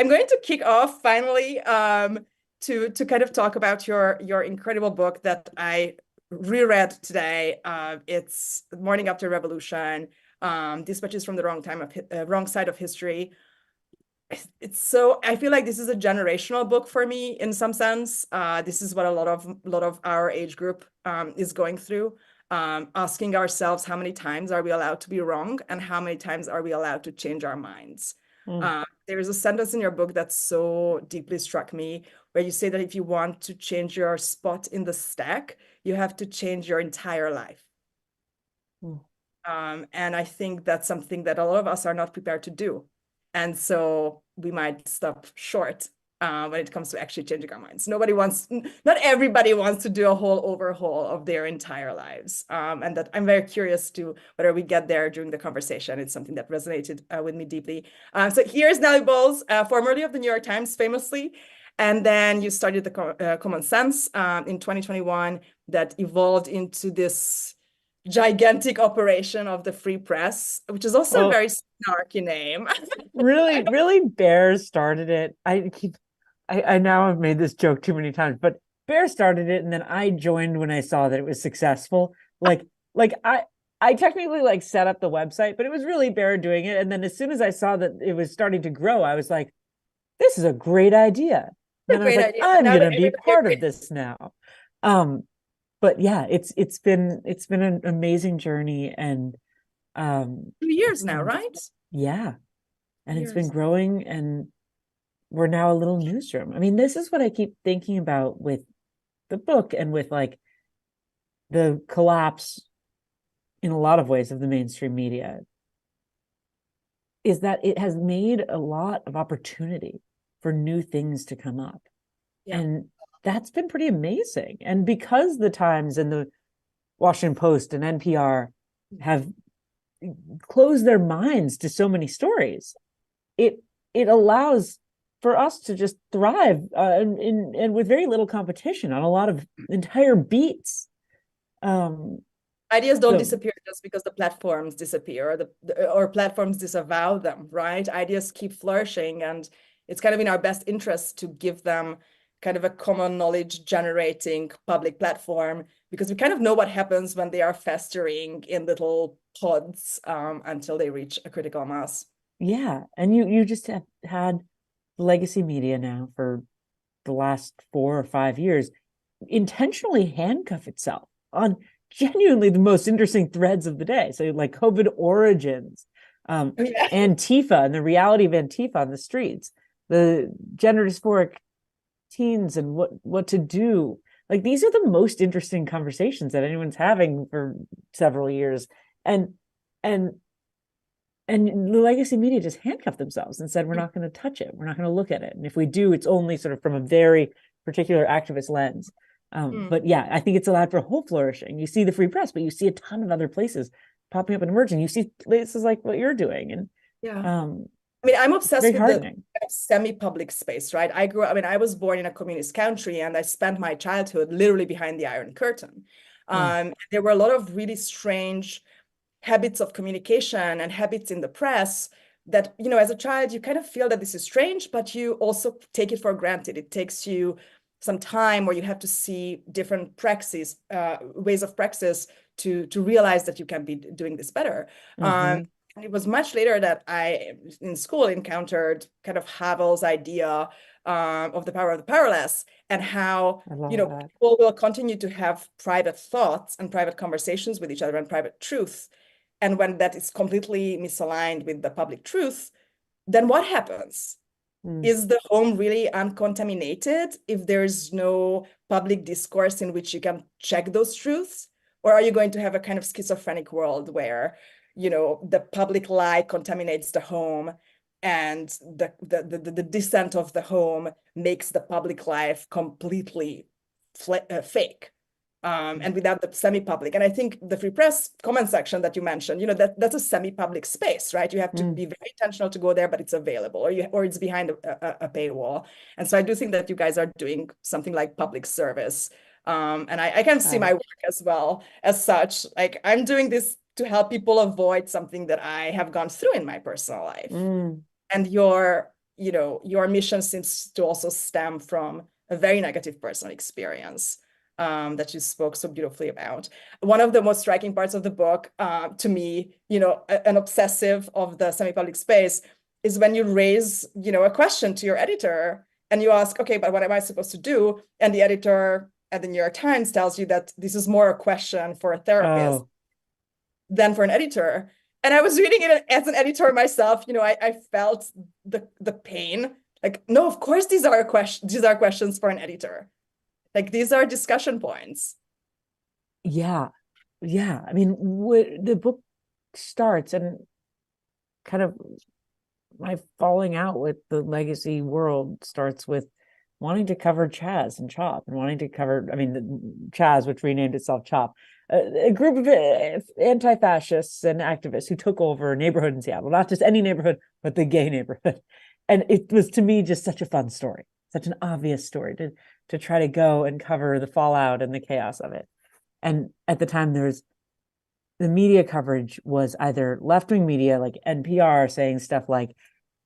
I'm going to kick off finally to kind of talk about your incredible book that I reread today. It's Morning After Revolution, Dispatches from the Wrong Side of History. It's so, I feel like this is a generational book for me in some sense. This is what a lot of our age group is going through. Asking ourselves, how many times are we allowed to be wrong, and how many times are we allowed to change our minds? Mm. There is a sentence in your book that so deeply struck me, where you say that if you want to change your spot in the stack, you have to change your entire life. Mm. And I think that's something that a lot of us are not prepared to do. And so we might stop short when it comes to actually changing our minds. Not everybody wants to do a whole overhaul of their entire lives. And that I'm very curious to whether we get there during the conversation. It's something that resonated with me deeply. So here's Nellie Bowles, formerly of the New York Times, famously. And then you started the Common Sense in 2021 that evolved into this gigantic operation of the Free Press, which is also a Well, very snarky name. really, Bear started it. I now have made this joke too many times, but Bear started it, and then I joined when I saw that it was successful. Like I technically like set up the website, but it was really Bear doing it. And then as soon as I saw that it was starting to grow, I was like, this is a great idea. It's a And then I was great like, idea. And I'm now that gonna be everybody part of agrees. this now. Um, but yeah, it's been an amazing journey, and 2 years it's now, been, right? yeah, and it's been Years. growing, and we're now a little newsroom. I mean, this is what I keep thinking about with the book and with like the collapse in a lot of ways of the mainstream media, is that it has made a lot of opportunity for new things to come up. Yeah. And that's been pretty amazing. And because the Times and the Washington Post and NPR have closed their minds to so many stories, it allows for us to just thrive and with very little competition on a lot of entire beats. Um, Ideas don't so disappear just because the platforms disappear, or platforms disavow them, right? Ideas keep flourishing, and it's kind of in our best interest to give them kind of a common knowledge generating public platform, because we kind of know what happens when they are festering in little pods until they reach a critical mass. yeah, and you just have had legacy media now for the last 4 or 5 years intentionally handcuff itself on genuinely the most interesting threads of the day. So like COVID origins, um, Yeah. Antifa and the reality of Antifa on the streets, the gender dysphoric teens and what to do. Like these are the most interesting conversations that anyone's having for several years. And and and the legacy media just handcuffed themselves and said, we're not going to touch it. We're not going to look at it. And if we do, it's only sort of from a very particular activist lens. Mm. But yeah, I think it's allowed for whole flourishing. You see the Free Press, but you see a ton of other places popping up and emerging. You see places like what you're doing. And Yeah. um, I mean, I'm it's obsessed very with the heartening. semi-public space, right? I mean, I was born in a communist country, and I spent my childhood literally behind the Iron Curtain. Mm, There were a lot of really strange habits of communication and habits in the press that, as a child, you kind of feel that this is strange, but you also take it for granted. It takes you some time where you have to see different praxis, ways of praxis to realize that you can be doing this better. mm-hmm. And it was much later that I, in school, encountered kind of Havel's idea of the power of the powerless, and how, I love that. people will continue to have private thoughts and private conversations with each other and private truth. And when that is completely misaligned with the public truth, then what happens? Mm. Is the home really uncontaminated if there's no public discourse in which you can check those truths? Or are you going to have a kind of schizophrenic world where, the public lie contaminates the home, and the dissent of the home makes the public life completely fake? And without the semi-public. And I think the Free Press comment section that you mentioned, that's a semi-public space, right? You have to Mm. be very intentional to go there, but it's available, or it's behind a paywall. And so I do think that you guys are doing something like public service. And I can see Uh, my work as well as such. Like, I'm doing this to help people avoid something that I have gone through in my personal life. mm. And your mission seems to also stem from a very negative personal experience that you spoke so beautifully about. One of the most striking parts of the book, to me, an obsessive of the semi-public space, is when you raise, a question to your editor and you ask, okay, but what am I supposed to do? And the editor at the New York Times tells you that this is more a question for a therapist than for an editor. And I was reading it as an editor myself. I felt the pain. Like, no, of course these are questions for an editor. Like, these are discussion points. Yeah. I mean, the book starts, and kind of my falling out with the legacy world starts with wanting to cover Chaz and Chop, and wanting to cover, Chaz, which renamed itself Chop, a group of anti-fascists and activists who took over a neighborhood in Seattle, not just any neighborhood, but the gay neighborhood. And it was, to me, just such a fun story, such an obvious story to try to go and cover the fallout and the chaos of it. And at the time, the media coverage was either left-wing media like NPR saying stuff like,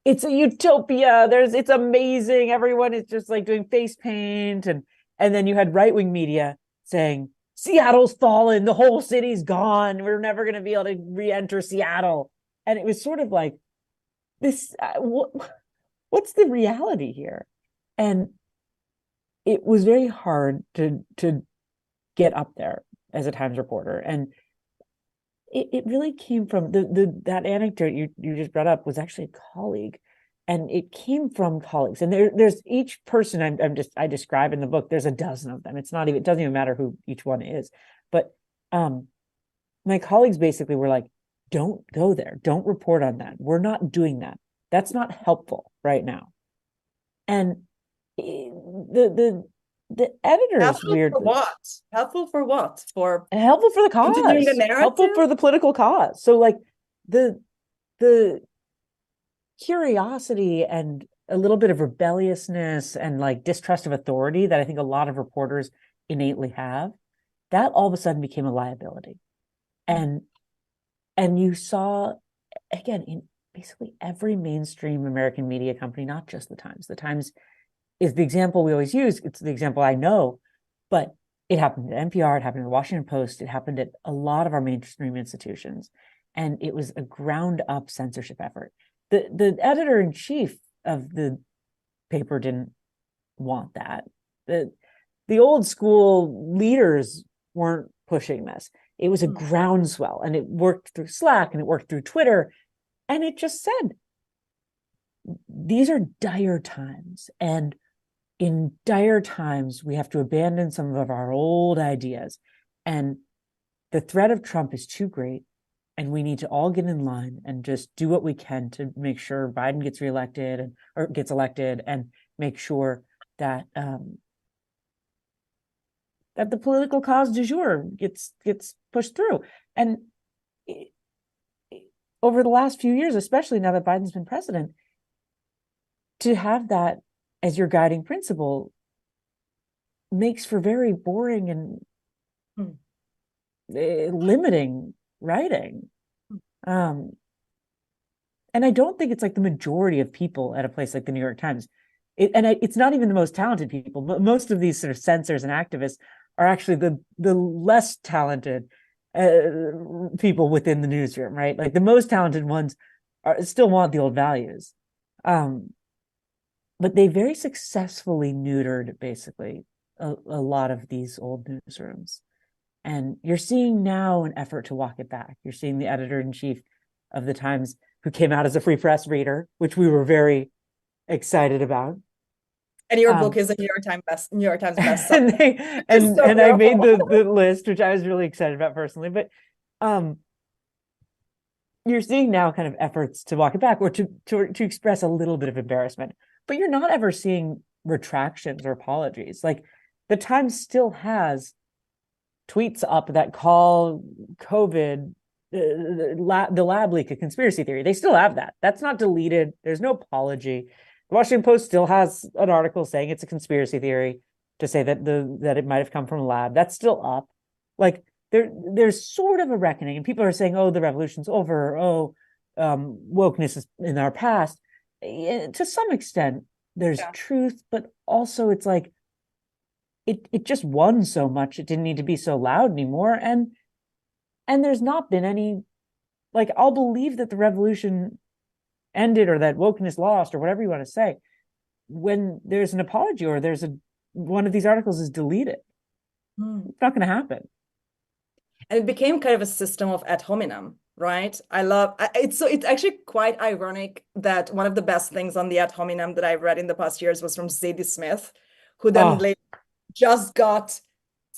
it's a utopia, it's amazing, everyone is just like doing face paint, and then you had right-wing media saying, Seattle's fallen, the whole city's gone, we're never going to be able to re-enter Seattle. And it was sort of like this, what's the reality here? And it was very hard to get up there as a Times reporter. And it really came from that anecdote you just brought up was actually a colleague, and it came from colleagues. And there's each person I describe in the book. There's a dozen of them. It doesn't even matter who each one is. But my colleagues basically were like, don't go there. Don't report on that. We're not doing that. That's not helpful right now. And the editor is weird. For what? Helpful for what? For helpful for the cause. Continuing the narrative? Helpful for the political cause. So like the curiosity and a little bit of rebelliousness and like distrust of authority that I think a lot of reporters innately have, that all of a sudden became a liability. And you saw, again, in basically every mainstream American media company, not just the Times. The Times is the example we always use. It's the example I know, but it happened at NPR, it happened at the Washington Post, it happened at a lot of our mainstream institutions. And it was a ground up censorship effort. The editor-in-chief of the paper didn't want that. The old school leaders weren't pushing this. It was a groundswell, and it worked through Slack and it worked through Twitter. And it just said, these are dire times. And in dire times, we have to abandon some of our old ideas. And the threat of Trump is too great. And we need to all get in line and just do what we can to make sure Biden gets reelected or gets elected, and make sure that that the political cause du jour gets pushed through. And over the last few years, especially now that Biden's been president, to have that as your guiding principle makes for very boring and limiting writing. And I don't think it's like the majority of people at a place like the New York Times. It's not even the most talented people. Most of these sort of censors and activists are actually the less talented people within the newsroom, right? Like the most talented ones still want the old values. But they very successfully neutered basically a lot of these old newsrooms. And you're seeing now an effort to walk it back. You're seeing the editor-in-chief of the Times, who came out as a free press reader, which we were very excited about. And your book is a New York Times best. and I made the list, which I was really excited about personally. But you're seeing now kind of efforts to walk it back, or to express a little bit of embarrassment. But you're not ever seeing retractions or apologies. Like the Times still has tweets up that call COVID, the lab leak, a conspiracy theory. They still have that. That's not deleted. There's no apology. The Washington Post still has an article saying it's a conspiracy theory, to say that it might have come from a lab. That's still up. Like there's sort of a reckoning, and people are saying, oh, the revolution's over. Oh, wokeness is in our past. to some extent, there's truth, but also it's like it just won so much, it didn't need to be so loud anymore. And there's not been any, like, I'll believe that the revolution ended or that wokeness lost or whatever you want to say when there's an apology or there's one of these articles is deleted. It's not going to happen. And it became kind of a system of ad hominem, right? It's actually quite ironic that one of the best things on the ad hominem that I've read in the past years was from Zadie Smith, who then later just got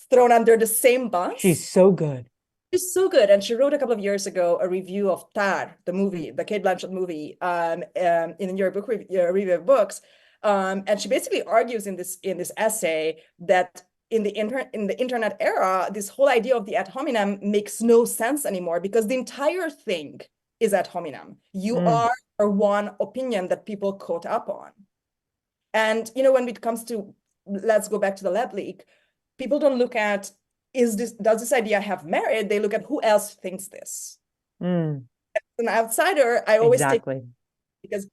thrown under the same bus. She's so good. She's so good. And she wrote a couple of years ago a review of Tar, the movie, the Cate Blanchett movie, in your book review of books. And she basically argues in this essay that in the internet era, this whole idea of the ad hominem makes no sense anymore because the entire thing is ad hominem. You are one opinion that people quote up on. And, when it comes to, let's go back to the lab leak, people don't look at, does this idea have merit? They look at who else thinks this. As an outsider, I always take, because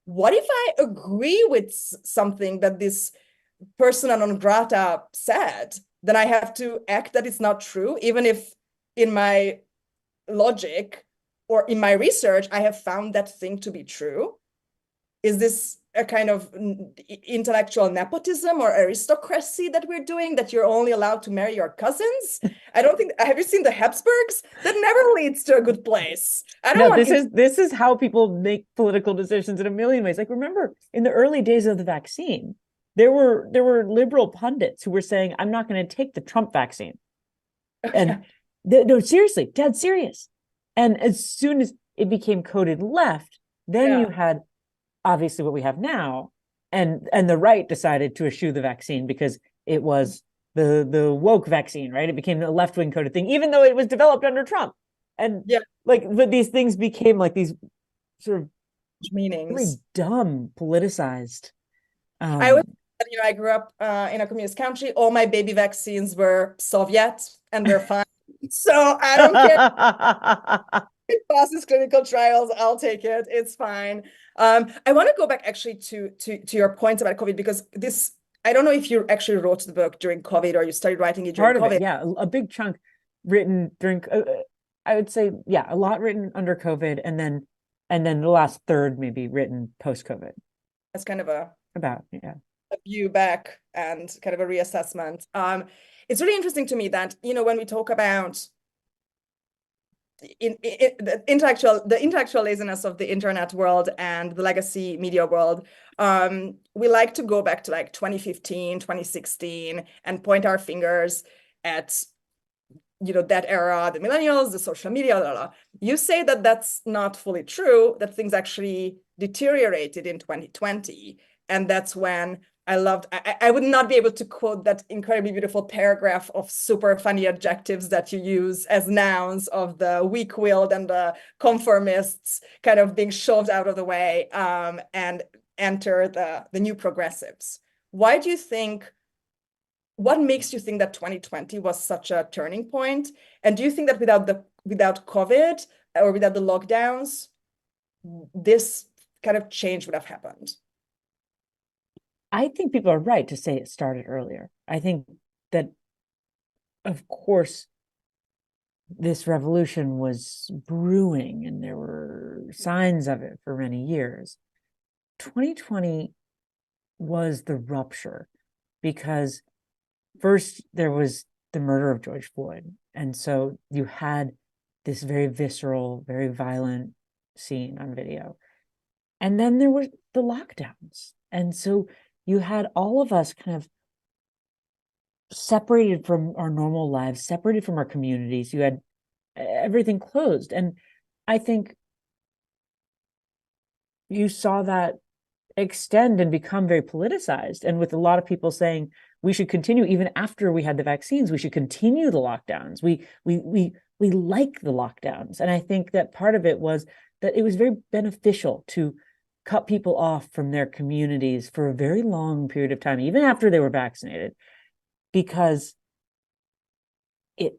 what if I agree with something that this persona non grata said? Then I have to act that it's not true, even if in my logic or in my research, I have found that thing to be true. Is this a kind of intellectual nepotism or aristocracy that we're doing, that you're only allowed to marry your cousins? I don't think, have you seen the Habsburgs? That never leads to a good place. This is how people make political decisions in a million ways. Like, remember in the early days of the vaccine, there were liberal pundits who were saying, I'm not going to take the Trump vaccine. And no, seriously, dead serious. And as soon as it became coded left, then you had obviously what we have now, and the right decided to eschew the vaccine because it was the woke vaccine, right? It became a left-wing coded thing, even though it was developed under Trump. And but these things became like these sort of meanings, really dumb, politicized. I grew up in a communist country. All my baby vaccines were Soviet, and they're fine. So I don't care. It passes clinical trials, I'll take it. It's fine. I want to go back actually to your points about COVID, because this, I don't know if you actually wrote the book during COVID or you started writing it during COVID. A big chunk written during, I would say, a lot written under COVID, and then the last third maybe written post-COVID. That's kind of a view back and kind of a reassessment. It's really interesting to me that, when we talk about the intellectual laziness of the internet world and the legacy media world, we like to go back to like 2015, 2016 and point our fingers at that era, the millennials, the social media, blah, blah. You say that that's not fully true, that things actually deteriorated in 2020. And that's when I would not be able to quote that incredibly beautiful paragraph of super funny adjectives that you use as nouns of the weak-willed and the conformists kind of being shoved out of the way, and enter the new progressives. What makes you think that 2020 was such a turning point? And do you think that without COVID or without the lockdowns, this kind of change would have happened? I think people are right to say it started earlier. I think that, of course, this revolution was brewing and there were signs of it for many years. 2020 was the rupture, because first there was the murder of George Floyd. And so you had this very visceral, very violent scene on video. And then there were the lockdowns. And so you had all of us kind of separated from our normal lives, separated from our communities. You had everything closed. And I think you saw that extend and become very politicized. And with a lot of people saying we should continue, even after we had the vaccines, we should continue the lockdowns. We like the lockdowns. And I think that part of it was that it was very beneficial to cut people off from their communities for a very long period of time, even after they were vaccinated, because it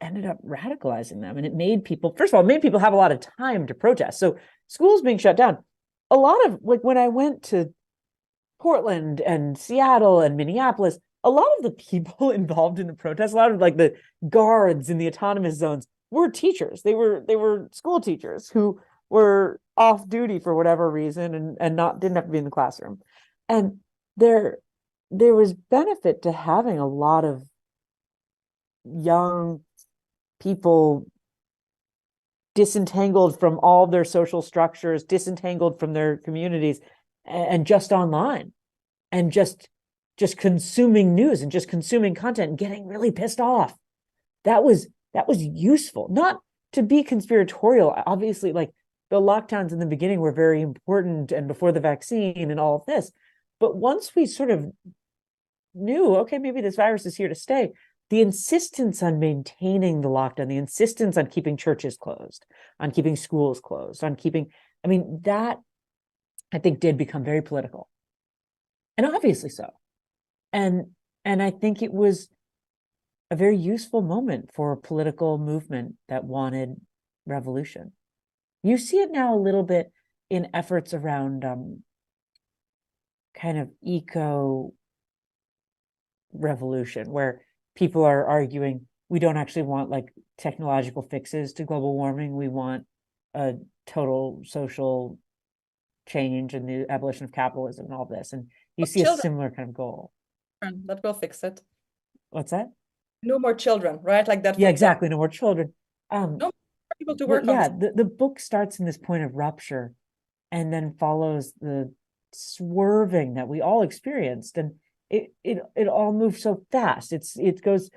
ended up radicalizing them. And it made people, first of all, have a lot of time to protest. So schools being shut down a lot of, like, when I went to Portland and Seattle and Minneapolis, a lot of the people involved in the protests, a lot of like the guards in the autonomous zones were teachers. They were school teachers who were off duty for whatever reason and not didn't have to be in the classroom. And there there was benefit to having a lot of young people disentangled from all their social structures, disentangled from their communities, and just online, and just consuming news and just consuming content and getting really pissed off. That was useful, not to be conspiratorial. Obviously, like, the lockdowns in the beginning were very important, and before the vaccine and all of this. But once we sort of knew, okay, maybe this virus is here to stay, the insistence on maintaining the lockdown, the insistence on keeping churches closed, on keeping schools closed, on keeping, I mean, that I think did become very political. And obviously so. And I think it was a very useful moment for a political movement that wanted revolution. You see it now a little bit in efforts around kind of eco revolution, where people are arguing we don't actually want like technological fixes to global warming. We want a total social change and the abolition of capitalism and all this. And you see a similar kind of goal. That will fix it. What's that? No more children, right? Like that. Yeah, exactly. No more children. No more people to work on. Yeah, the book starts in this point of rupture and then follows the swerving that we all experienced. And it all moves so fast. It goes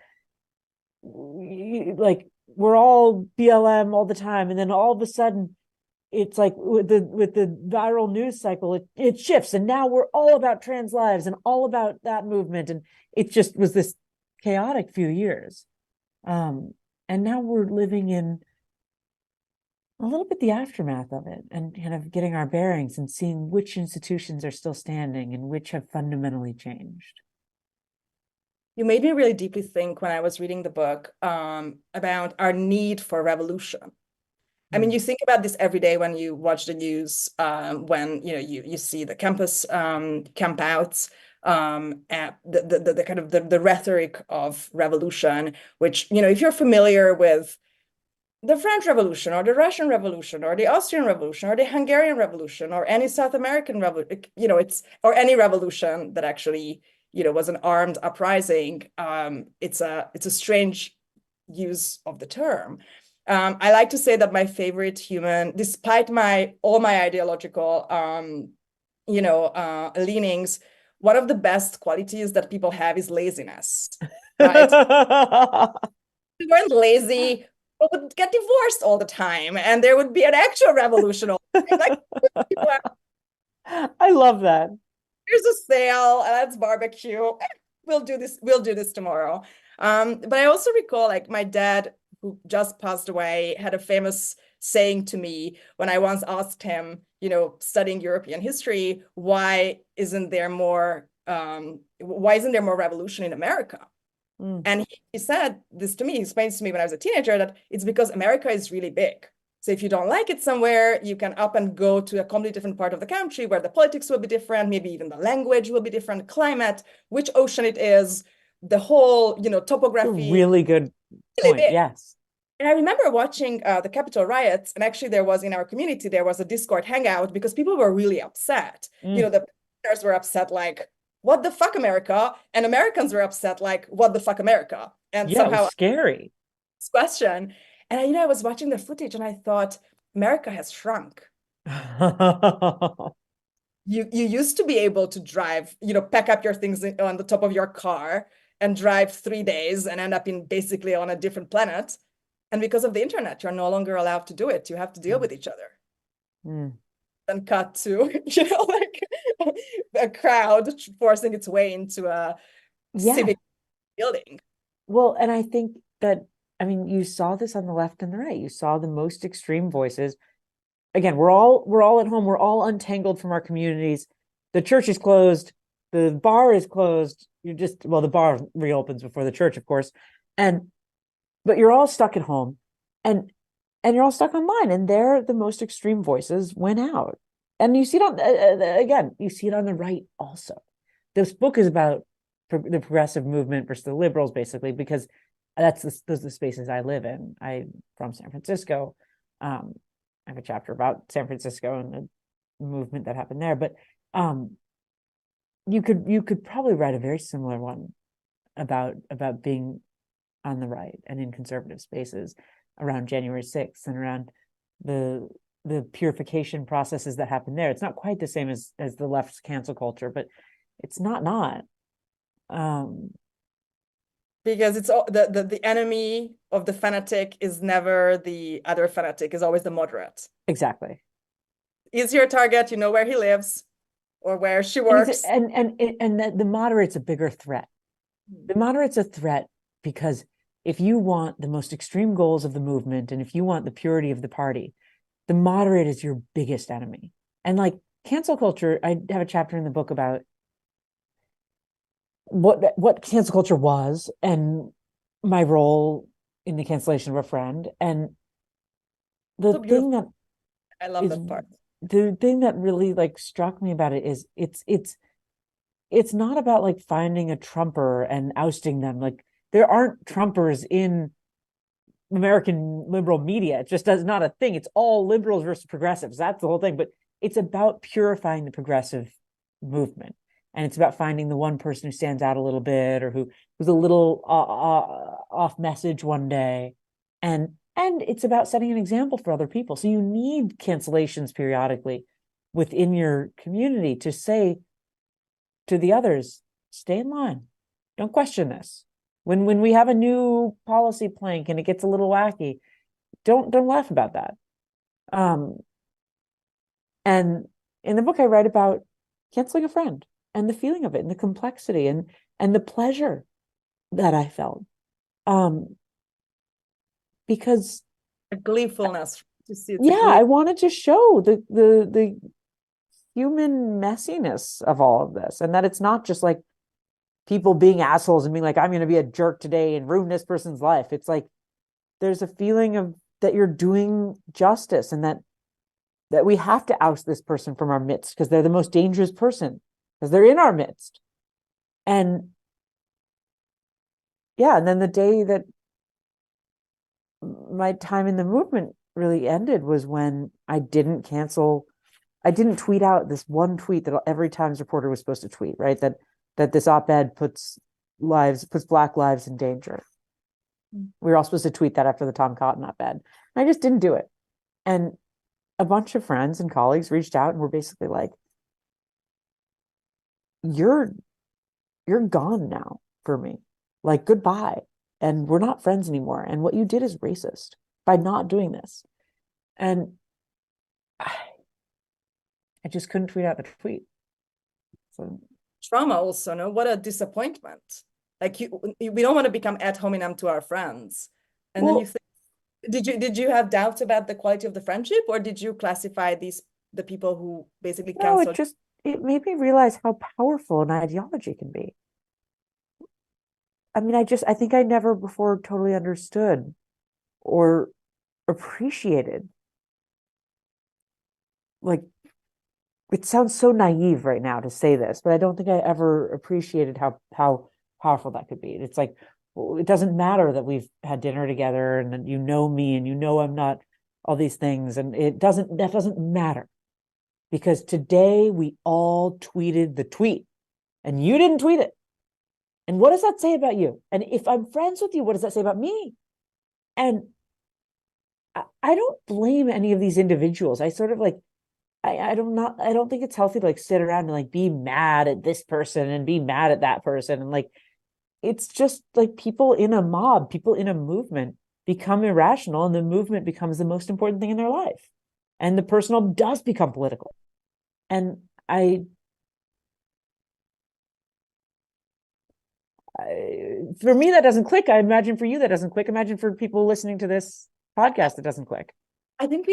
like we're all BLM all the time, and then all of a sudden it's like with the viral news cycle, it shifts, and now we're all about trans lives and all about that movement, and it just was this chaotic few years. And now we're living in a little bit the aftermath of it, and kind of getting our bearings and seeing which institutions are still standing and which have fundamentally changed. You made me really deeply think when I was reading the book about our need for revolution. I mean, you think about this every day when you watch the news, when you see the campus campouts, at the kind of the rhetoric of revolution, which, if you're familiar with the French Revolution or the Russian Revolution or the Austrian Revolution or the Hungarian Revolution or any South American revolution, or any revolution that actually, was an armed uprising, it's a strange use of the term. I like to say that my favorite human, despite all my ideological, leanings, one of the best qualities that people have is laziness, right? If we weren't lazy, we would get divorced all the time, and there would be an actual revolution all the time. Like, I love that. Here's a sale, and let's barbecue. We'll do this tomorrow. But I also recall, like, my dad, who just passed away, had a famous saying to me when I once asked him, studying European history, why isn't there more revolution in America? And he said this to me, he explained to me when I was a teenager that it's because America is really big. So if you don't like it somewhere, you can up and go to a completely different part of the country where the politics will be different, maybe even the language will be different, climate, which ocean it is, the whole, topography. Really good point, yes. And I remember watching the Capitol riots, and actually there was, in our community, there was a Discord hangout because people were really upset. The protesters were upset, like, what the fuck, America? And Americans were upset, like, what the fuck, America? And somehow it was scary. This question. And I was watching the footage and I thought, America has shrunk. You used to be able to drive, pack up your things on the top of your car and drive 3 days and end up basically on a different planet. And because of the internet, you're no longer allowed to do it. You have to deal with each other. And cut to, like a crowd forcing its way into a civic building. Well, and I think that, you saw this on the left and the right. You saw the most extreme voices. Again, we're all at home. We're all untangled from our communities. The church is closed. The bar is closed. The bar reopens before the church, of course. But you're all stuck at home, and you're all stuck online. And there, the most extreme voices went out. And you see it on, again, you see it on the right also. This book is about the progressive movement versus the liberals, basically, because those are the spaces I live in. I'm from San Francisco. I have a chapter about San Francisco and the movement that happened there. But you could probably write a very similar one about being on the right and in conservative spaces around January 6th and around the purification processes that happen there. It's not quite the same as the left's cancel culture, but it's not. Because it's all the enemy of the fanatic is never the other fanatic, is always the moderate. Exactly. Is your target, you know where he lives or where she works. And the moderate's a bigger threat. The moderate's a threat because if you want the most extreme goals of the movement and if you want the purity of the party, the moderate is your biggest enemy. And like cancel culture, I have a chapter in the book about what cancel culture was and my role in the cancellation of a friend. And the So thing that I love that part. The thing that really like struck me about it is it's not about like finding a Trumper and ousting them. Like there aren't Trumpers in American liberal media. It just does not a thing. It's all liberals versus progressives. That's the whole thing. But it's about purifying the progressive movement. And it's about finding the one person who stands out a little bit or who's a little off message one day. And it's about setting an example for other people. So you need cancellations periodically within your community to say to the others, stay in line. Don't question this. When we have a new policy plank and it gets a little wacky, don't laugh about that. And in the book, I write about canceling a friend and the feeling of it and the complexity and the pleasure that I felt. Because a gleefulness to see. I wanted to show the human messiness of all of this, and that it's not just like people being assholes and being like, I'm going to be a jerk today and ruin this person's life. It's like there's a feeling of that you're doing justice and that we have to oust this person from our midst because they're the most dangerous person because they're in our midst. And and then the day that my time in the movement really ended was when I didn't tweet out this one tweet that every Times reporter was supposed to tweet, right? That this op-ed puts Black lives in danger. We were all supposed to tweet that after the Tom Cotton op-ed. I just didn't do it. And a bunch of friends and colleagues reached out and were basically like, you're gone now for me. Like, goodbye. And we're not friends anymore. And what you did is racist by not doing this. And I just couldn't tweet out the tweet. So trauma also, no? What a disappointment. Like we don't want to become ad hominem to our friends. And then you think, did you have doubts about the quality of the friendship, or did you classify the people who basically canceled? No, it made me realize how powerful an ideology can be. I mean, I think I never before totally understood or appreciated. Like, it sounds so naive right now to say this, but I don't think I ever appreciated how powerful that could be. It's like, well, it doesn't matter that we've had dinner together and you know me and you know I'm not all these things, and that doesn't matter because today we all tweeted the tweet and you didn't tweet it. And what does that say about you? And if I'm friends with you, what does that say about me? And I don't blame any of these individuals. I sort of like, I don't think it's healthy to like sit around and like be mad at this person and be mad at that person. And like, it's just like people in a mob, people in a movement become irrational and the movement becomes the most important thing in their life. And the personal does become political. And for me, that doesn't click. I imagine for you, that doesn't click. Imagine for people listening to this podcast, it doesn't click. I think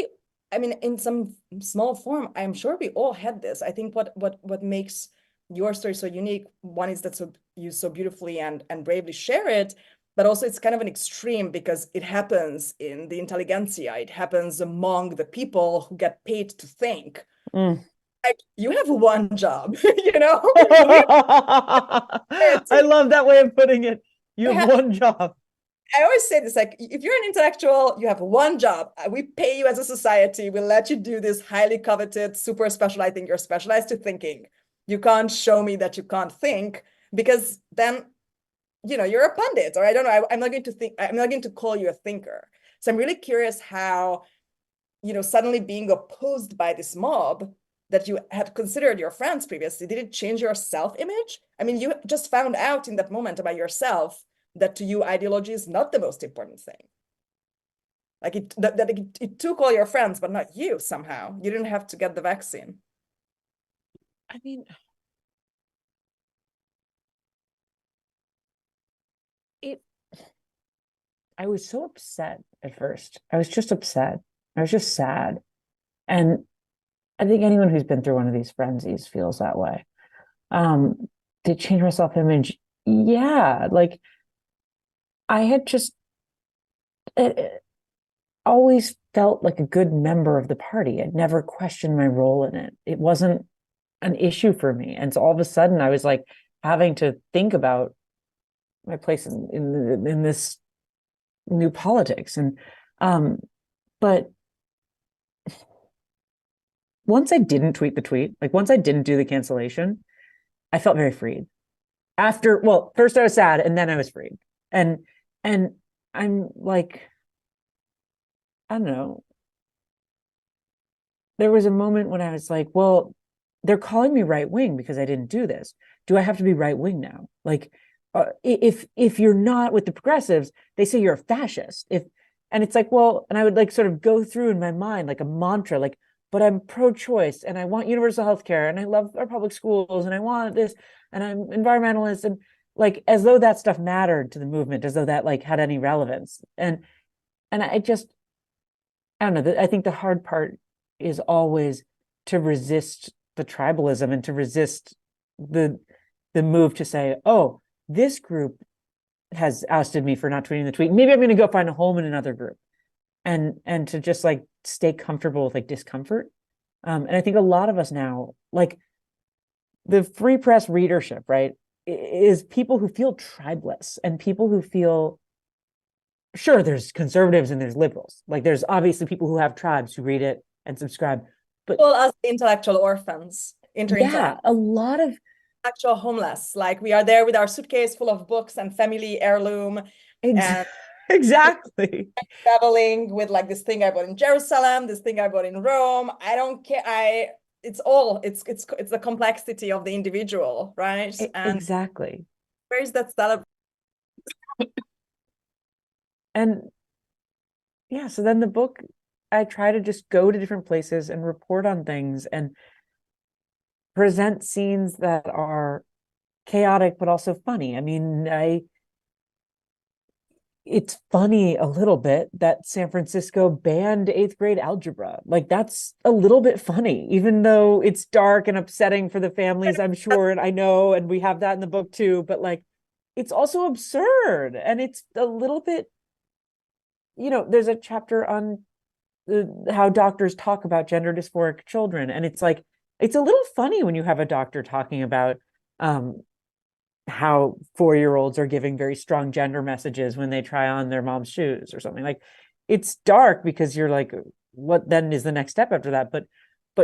in some small form, I'm sure we all had this. I think what makes your story so unique, one is that you so beautifully and bravely share it, but also it's kind of an extreme because it happens in the intelligentsia. It happens among the people who get paid to think. Like, you have one job, We I love that way of putting it. You have have, one job. I always say this, like, if you're an intellectual, you have one job. We pay you as a society. We let you do this highly coveted, super specialized thing. You're specialized to thinking. You can't show me that you can't think, because then, you're a pundit, or I don't know. I'm not going to think, I'm not going to call you a thinker. So I'm really curious how, suddenly being opposed by this mob that you had considered your friends previously, did it change your self-image? I mean, you just found out in that moment about yourself that to you ideology is not the most important thing. Like it took all your friends, but not you somehow. You didn't have to get the vaccine. I mean, it I was so upset at first. I was just upset. I was just sad. And I think anyone who's been through one of these frenzies feels that way. Did it change my self-image? Yeah. Like I had just always felt like a good member of the party. I'd never questioned my role in it. It wasn't an issue for me. And so all of a sudden I was like having to think about my place in this new politics. And but once I didn't tweet the tweet, like once I didn't do the cancellation, I felt very freed. After, well, first I was sad and then I was freed. And I'm like, I don't know. There was a moment when I was like, well, they're calling me right wing because I didn't do this. Do I have to be right wing now? Like, if you're not with the progressives, they say you're a fascist. And it's like, well, and I would like sort of go through in my mind like a mantra, like, but I'm pro-choice and I want universal health care and I love our public schools and I want this and I'm environmentalist, and like as though that stuff mattered to the movement, as though that like had any relevance. And I just, I don't know. I think the hard part is always to resist the tribalism and to resist the move to say, oh, this group has ousted me for not tweeting the tweet. Maybe I'm going to go find a home in another group, and to just like stay comfortable with like discomfort. And I think a lot of us now, like the free press readership, right, is people who feel tribeless and people who feel, sure, there's conservatives and there's liberals. Like there's obviously people who have tribes who read it and subscribe. But Well, as intellectual orphans, yeah, interintellect, a lot of actual homeless. Like we are there with our suitcase full of books and family heirloom and exactly. traveling with like this thing I bought in Jerusalem, this thing I bought in Rome. I don't care. It's the complexity of the individual, right? And Exactly. where is that celebration? And yeah, so then the book, I try to just go to different places and report on things and present scenes that are chaotic but also funny. I mean, it's funny a little bit that San Francisco banned eighth grade algebra. Like that's a little bit funny, even though it's dark and upsetting for the families, I'm sure, and I know, and we have that in the book too, but like it's also absurd and it's a little bit, there's a chapter on how doctors talk about gender dysphoric children, and it's like it's a little funny when you have a doctor talking about how 4-year-olds are giving very strong gender messages when they try on their mom's shoes or something. Like it's dark because you're like, what then is the next step after that? But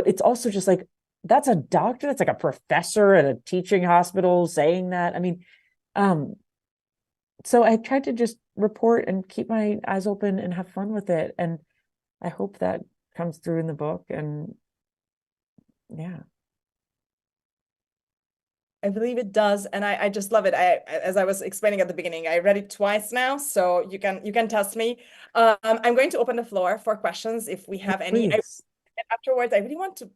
it's also just like, that's a doctor, that's like a professor at a teaching hospital saying that. I mean, so I tried to just report and keep my eyes open and have fun with it, and I hope that comes through in the book. And yeah. I believe it does, and I just love it. As I was explaining at the beginning, I read it twice now, so you can test me. I'm going to open the floor for questions if we have any. Please. Afterwards, I really want to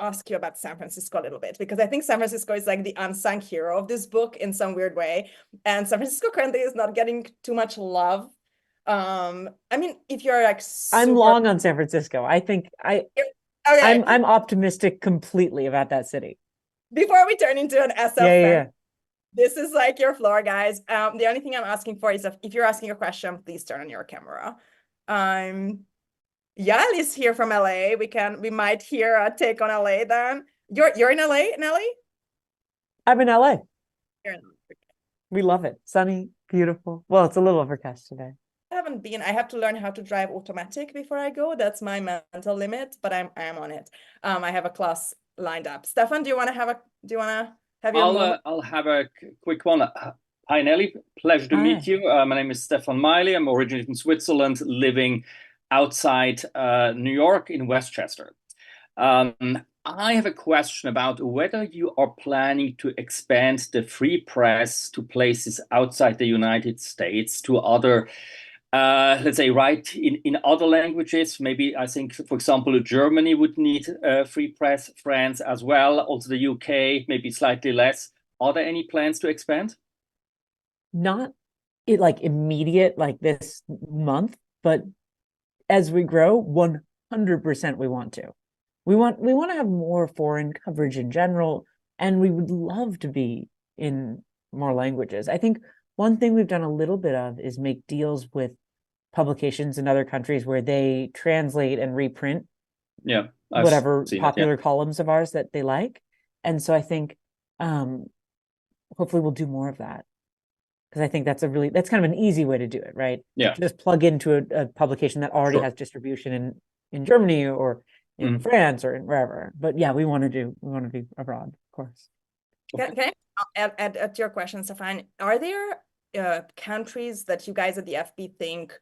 ask you about San Francisco a little bit, because I think San Francisco is like the unsung hero of this book in some weird way, and San Francisco currently is not getting too much love. I mean, if you're like I'm super long on San Francisco. I think okay, I'm optimistic completely about that city. before we turn into an Yeah, SF yeah, fan. yeah. This is like your floor, guys. The only thing I'm asking for is if you're asking a question, please turn on your camera. Um, Yael is here from LA. We might hear a take on LA then. You're in LA, Nellie? I'm in LA. You're in LA. We love it. Sunny, beautiful. Well, it's a little overcast today. I haven't been. I have to learn how to drive automatic before I go. That's my mental limit, but I'm on it. I have a class lined up. Stefan, do you want to have your moment? I'll have a quick one. Hi, Nelly. Pleasure to meet Hi. you. My name is Stefan Miley. I'm originally from Switzerland, living outside New York in Westchester. I have a question about whether you are planning to expand the free press to places outside the United States, to other, let's say, write in other languages. Maybe I think, for example, Germany would need free press, France as well, also the UK, maybe slightly less. Are there any plans to expand? Not like immediate, like this month, but as we grow, 100% we want to. We want to have more foreign coverage in general, and we would love to be in more languages. I think one thing we've done a little bit of is make deals with publications in other countries where they translate and reprint whatever popular columns of ours that they like. And so I think hopefully we'll do more of that, because I think that's kind of an easy way to do it, right? Yeah. Just plug into a publication that already has distribution in Germany or in France or in wherever. But yeah, we want to be abroad, of course. Okay. Add your question, Stefan. Are there countries that you guys at the FB think,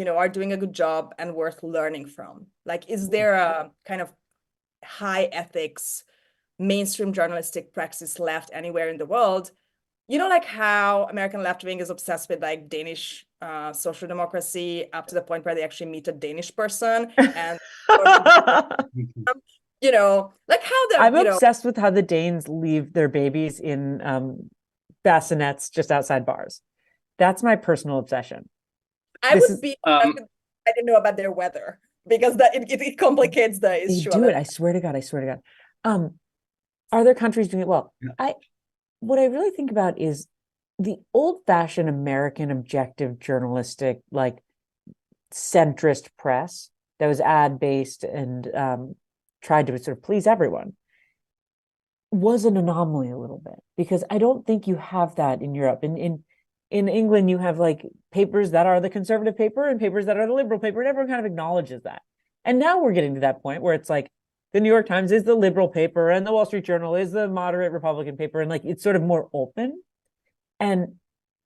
are doing a good job and worth learning from? Like, is there a kind of high ethics, mainstream journalistic practice left anywhere in the world? Like how American left wing is obsessed with like Danish social democracy up to the point where they actually meet a Danish person and like how I'm obsessed with how the Danes leave their babies in bassinets just outside bars. That's my personal obsession. I didn't know about their weather, because that it complicates the issue. They do it. I swear to God. Are there countries doing it well? What I really think about is the old-fashioned American objective journalistic, like centrist press that was ad-based and tried to sort of please everyone was an anomaly a little bit, because I don't think you have that in Europe. In England, you have like papers that are the conservative paper and papers that are the liberal paper, and everyone kind of acknowledges that. And now we're getting to that point where it's like the New York Times is the liberal paper and the Wall Street Journal is the moderate Republican paper, and like it's sort of more open. And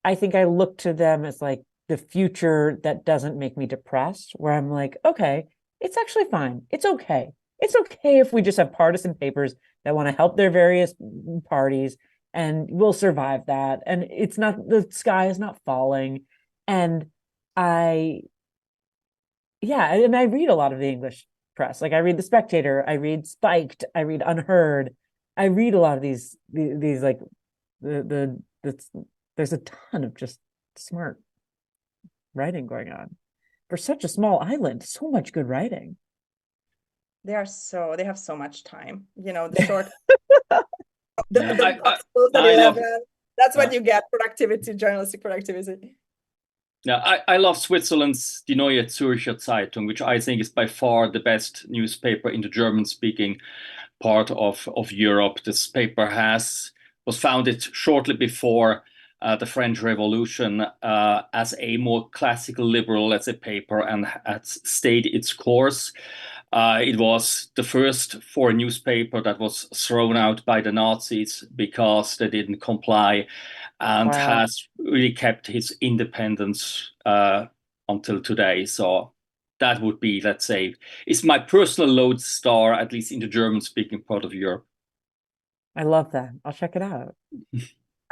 I think I look to them as like the future that doesn't make me depressed, where I'm like, okay, it's actually fine. It's okay. It's okay if we just have partisan papers that want to help their various parties, and we'll survive that. And it's not, the sky is not falling. And I read a lot of the English press. Like I read The Spectator, I read Spiked, I read Unheard. I read a lot of these like there's a ton of just smart writing going on for such a small island. So much good writing. They have so much time. The short that's what you get, journalistic productivity. Yeah, I love Switzerland's Die Neue Zürcher Zeitung, which I think is by far the best newspaper in the German-speaking part of Europe. This paper was founded shortly before the French Revolution as a more classical liberal, let's say, paper, and has stayed its course. It was the first foreign newspaper that was thrown out by the Nazis because they didn't comply, and has really kept his independence until today. So that would be, let's say, is my personal lodestar, at least in the German-speaking part of Europe. I love that. I'll check it out.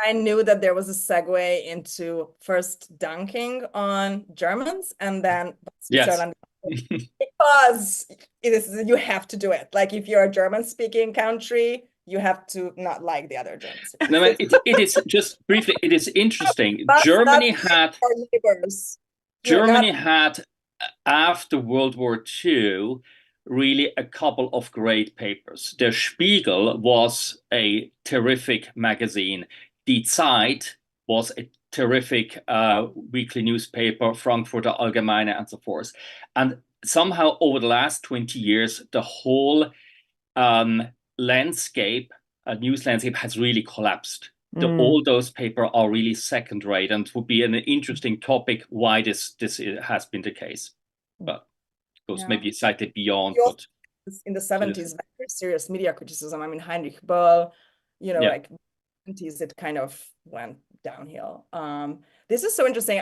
I knew that there was a segue into first dunking on Germans and then Switzerland. Because you have to do it. Like if you're a German-speaking country, you have to not like the other Germans. No, it is just briefly. It is interesting. Germany had after World War II really a couple of great papers. Der Spiegel was a terrific magazine. Die Zeit was a terrific weekly newspaper, Frankfurter Allgemeine, and so forth. And somehow over the last 20 years, the whole landscape, news landscape has really collapsed. All those papers are really second rate, and it would be an interesting topic why this has been the case. But it goes maybe slightly beyond what in the 70s, very serious media criticism. I mean, Heinrich Böll, like 70s, it kind of went downhill. This is so interesting.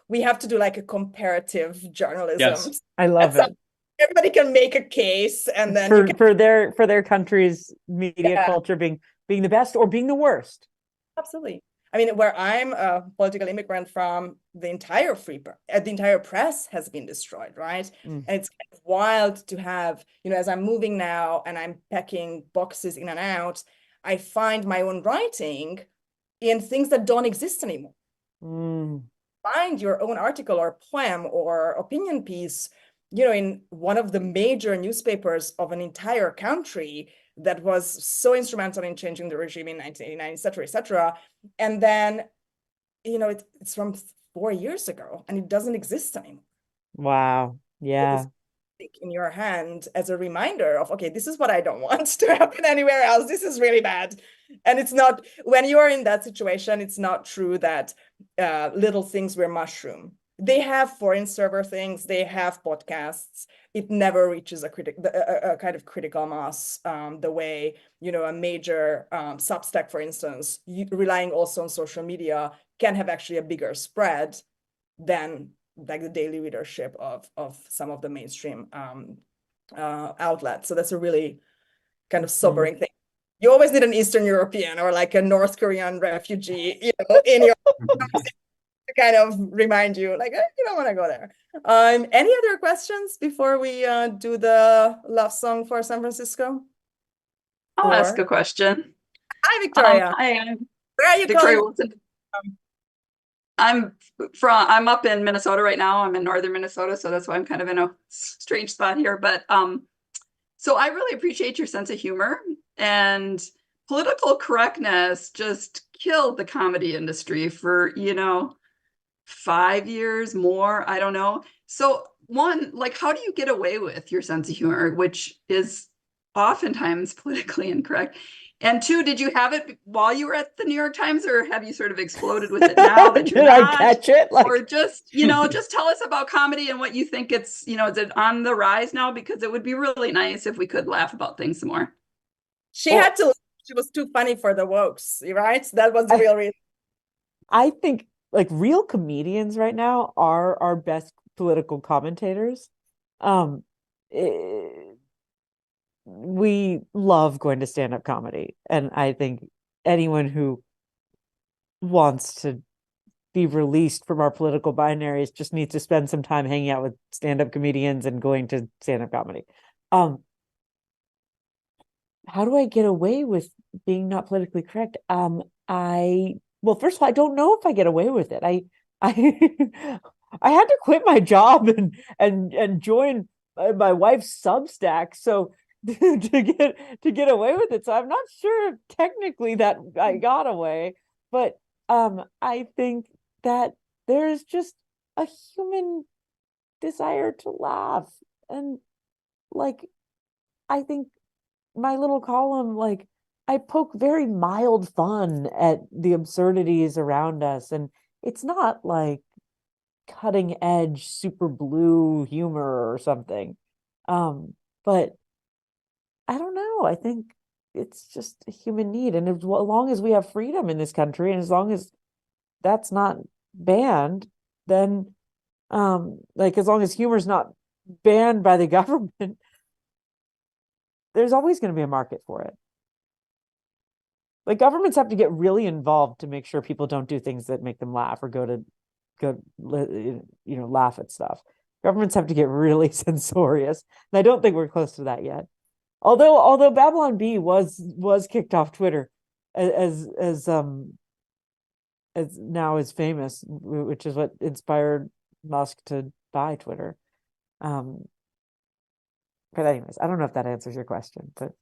We have to do like a comparative journalism. Yes. I love it. Everybody can make a case, and then for their country's media culture being the best or being the worst. Absolutely. I mean, where I'm a political immigrant from, the entire press has been destroyed, right? And it's kind of wild to have, as I'm moving now and I'm packing boxes in and out, I find my own writing in things that don't exist anymore. Find your own article or poem or opinion piece, in one of the major newspapers of an entire country that was so instrumental in changing the regime in 1989, et cetera. And then, it's from 4 years ago and it doesn't exist anymore. Wow. Yeah. In your hand as a reminder of, okay, this is what I don't want to happen anywhere else. This is really bad. And it's not, when you are in that situation, it's not true that little things were mushroom. They have foreign server things, they have podcasts. It never reaches a kind of critical mass the way, a major Substack, for instance, relying also on social media, can have actually a bigger spread than like the daily readership of some of the mainstream outlets. So that's a really kind of sobering thing. You always need an Eastern European or like a North Korean refugee, in your to kind of remind you, like, you don't want to go there. Any other questions before we do the love song for San Francisco? I'll ask a question. Hi, Victoria. Hi, where are you Victoria calling? I'm up in Minnesota right now. I'm in northern Minnesota, so that's why I'm kind of in a strange spot here. But so I really appreciate your sense of humor, and political correctness just killed the comedy industry for 5 years more. I don't know. So one, like, how do you get away with your sense of humor, which is oftentimes politically incorrect? And two, did you have it while you were at the New York Times, or have you sort of exploded with it now that you're not? I catch it? Or just, just tell us about comedy and what you think it's, is it on the rise now? Because it would be really nice if we could laugh about things some more. She had to. She was too funny for the wokes, right? That was the real reason. I think like real comedians right now are our best political commentators. We love going to stand-up comedy, and I think anyone who wants to be released from our political binaries just needs to spend some time hanging out with stand-up comedians and going to stand-up comedy. How do I get away with being not politically correct? Well, first of all, I don't know if I get away with it. I I had to quit my job and join my wife's Substack, so to get away with it. So I'm not sure if technically that I got away, but I think that there's just a human desire to laugh, and like I think my little column, like, I poke very mild fun at the absurdities around us, and it's not like cutting edge super blue humor or something. But I don't know. I think it's just a human need, and as long as we have freedom in this country, and as long as that's not banned, then like as long as humor's not banned by the government, there's always going to be a market for it. Like governments have to get really involved to make sure people don't do things that make them laugh or go laugh at stuff. Governments have to get really censorious, and I don't think we're close to that yet. Although Babylon Bee was kicked off Twitter as now is famous, which is what inspired Musk to buy Twitter. But anyways, I don't know if that answers your question, but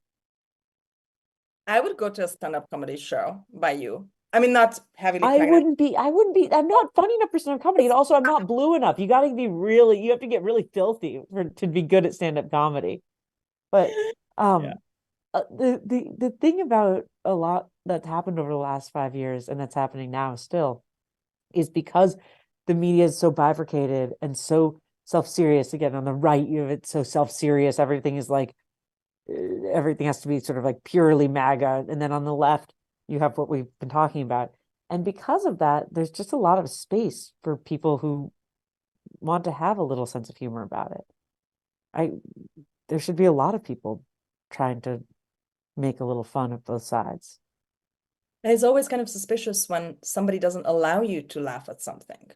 I would go to a stand-up comedy show by you. I mean, not heavily I pregnant. wouldn't be, I'm not funny enough for stand-up comedy. And also I'm not blue enough. You gotta be really, you have to get really filthy to be good at stand-up comedy. But Yeah. the thing about a lot that's happened over the last 5 years and that's happening now still is because the media is so bifurcated and so self-serious. Again, on the right, you have it so self-serious. Everything is like, everything has to be sort of like purely MAGA. And then on the left, you have what we've been talking about. And because of that, there's just a lot of space for people who want to have a little sense of humor about it. There should be a lot of people trying to make a little fun of both sides. And it's always kind of suspicious when somebody doesn't allow you to laugh at something,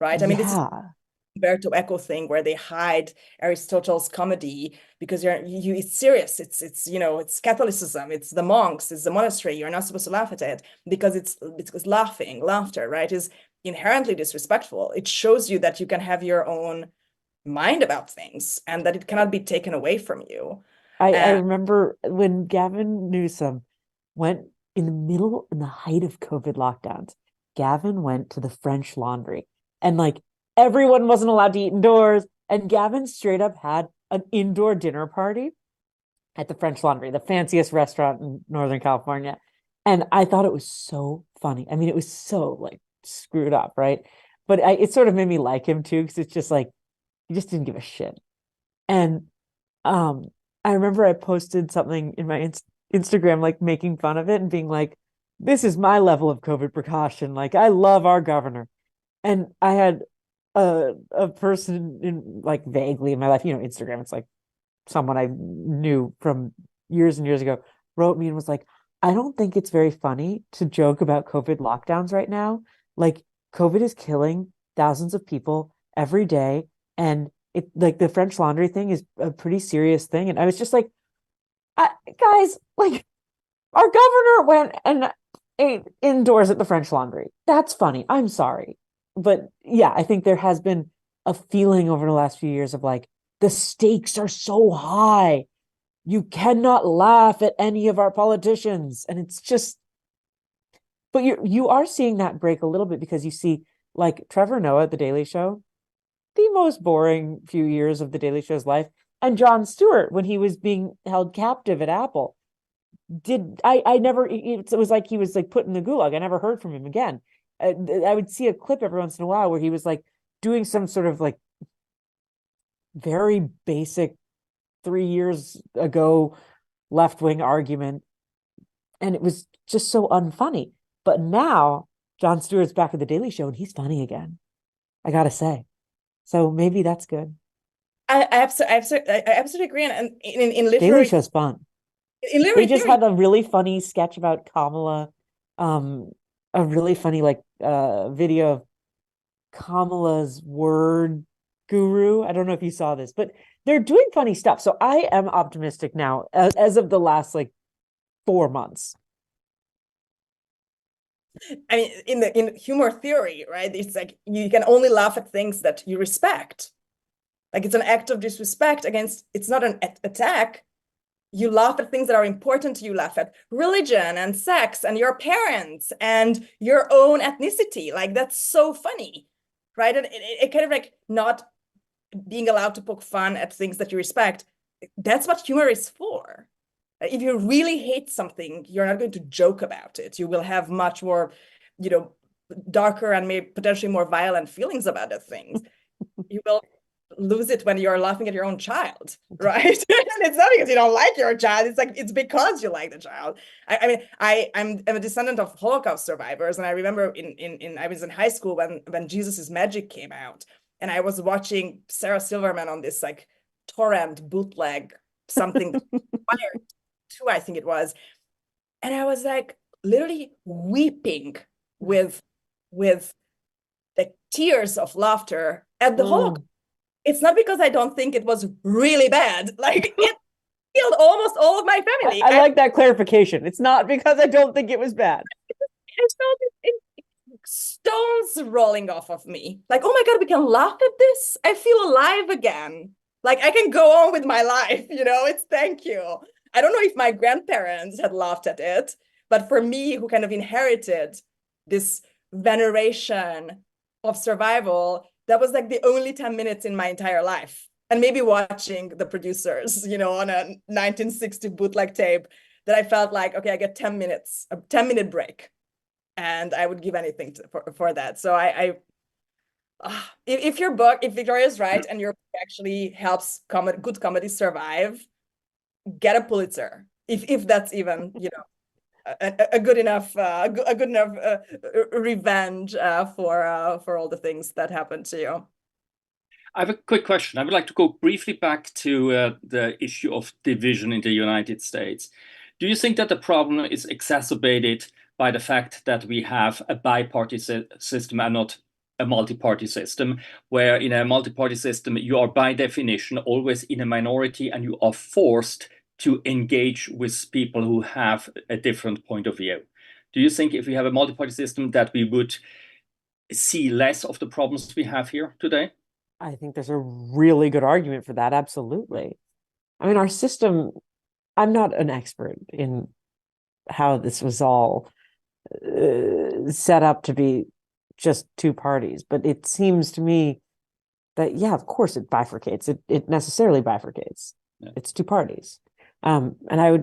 right? I mean, this is Yeah. Umberto Eco thing where they hide Aristotle's comedy because it's serious. It's it's Catholicism, it's the monks, it's the monastery. You're not supposed to laugh at it because it's laughter, right, is inherently disrespectful. It shows you that you can have your own mind about things and that it cannot be taken away from you. I remember when Gavin Newsom went in the height of COVID lockdowns, Gavin went to the French Laundry and like everyone wasn't allowed to eat indoors. And Gavin straight up had an indoor dinner party at the French Laundry, the fanciest restaurant in Northern California. And I thought it was so funny. I mean, it was so like screwed up, right? But it sort of made me like him too, because it's just like, he just didn't give a shit. And I remember I posted something in my Instagram, like making fun of it and being like, this is my level of COVID precaution. Like, I love our governor. And I had a person in like vaguely in my life, Instagram, it's like someone I knew from years and years ago, wrote me and was like, I don't think it's very funny to joke about COVID lockdowns right now. Like, COVID is killing thousands of people every day. And it, like, the French Laundry thing is a pretty serious thing. And I was just like, guys, like, our governor went and ate indoors at the French Laundry. That's funny. I'm sorry. But yeah, I think there has been a feeling over the last few years of like, the stakes are so high. You cannot laugh at any of our politicians. And it's just, but you are seeing that break a little bit because you see like Trevor Noah at The Daily Show, the most boring few years of The Daily Show's life, and Jon Stewart when he was being held captive at Apple. I never, it was like he was like put in the gulag. I never heard from him again. I would see a clip every once in a while where he was like doing some sort of like very basic 3 years ago left-wing argument, and it was just so unfunny. But now Jon Stewart's back at The Daily Show and he's funny again, I gotta say. So maybe that's good. I absolutely agree. And in Daily literary Show's fun. in They literary just theory, had a really funny sketch about Kamala, a really funny like video of Kamala's word guru. I don't know if you saw this, but they're doing funny stuff. So I am optimistic now, as of the last like 4 months. I mean, in humor theory, right? It's like you can only laugh at things that you respect. Like it's an act of disrespect against, it's not an attack. You laugh at things that are important to you. Laugh at religion and sex and your parents and your own ethnicity. Like that's so funny, right? And it kind of like not being allowed to poke fun at things that you respect. That's what humor is for. If you really hate something, you're not going to joke about it. You will have much more, darker and maybe potentially more violent feelings about the things. You will lose it when you're laughing at your own child, right? And it's not because you don't like your child. It's like it's because you like the child. I mean, I'm a descendant of Holocaust survivors, and I remember I was in high school when Jesus is Magic came out, and I was watching Sarah Silverman on this like torrent bootleg something Fire 2, I think it was, and I was like literally weeping with like tears of laughter at the Holocaust. It's not because I don't think it was really bad. Like it killed almost all of my family. I like that clarification. It's not because I don't think it was bad. I felt it stones rolling off of me. Like, oh my God, we can laugh at this. I feel alive again. Like I can go on with my life, it's thank you. I don't know if my grandparents had laughed at it, but for me, who kind of inherited this veneration of survival that was like the only 10 minutes in my entire life. And maybe watching the producers, you know, on a 1960 bootleg tape, that I felt like, okay, I get 10 minutes, a 10-minute break. And I would give anything for that. So if Victoria's right and your book actually helps good comedy survive, get a Pulitzer. If that's even, you know, a good enough revenge for all the things that happened to you. I have a quick question. I would like to go briefly back to the issue of division in the United States. Do you think that the problem is exacerbated by the fact that we have a bi-party system and not a multi-party system, where in a multi-party system, you are by definition always in a minority and you are forced to engage with people who have a different point of view? Do you think if we have a multi-party system that we would see less of the problems we have here today? I think there's a really good argument for that. Absolutely. I mean, our system, I'm not an expert in how this was all set up to be just two parties, but it seems to me that, yeah, of course it bifurcates. It necessarily bifurcates. Yeah. It's two parties. And I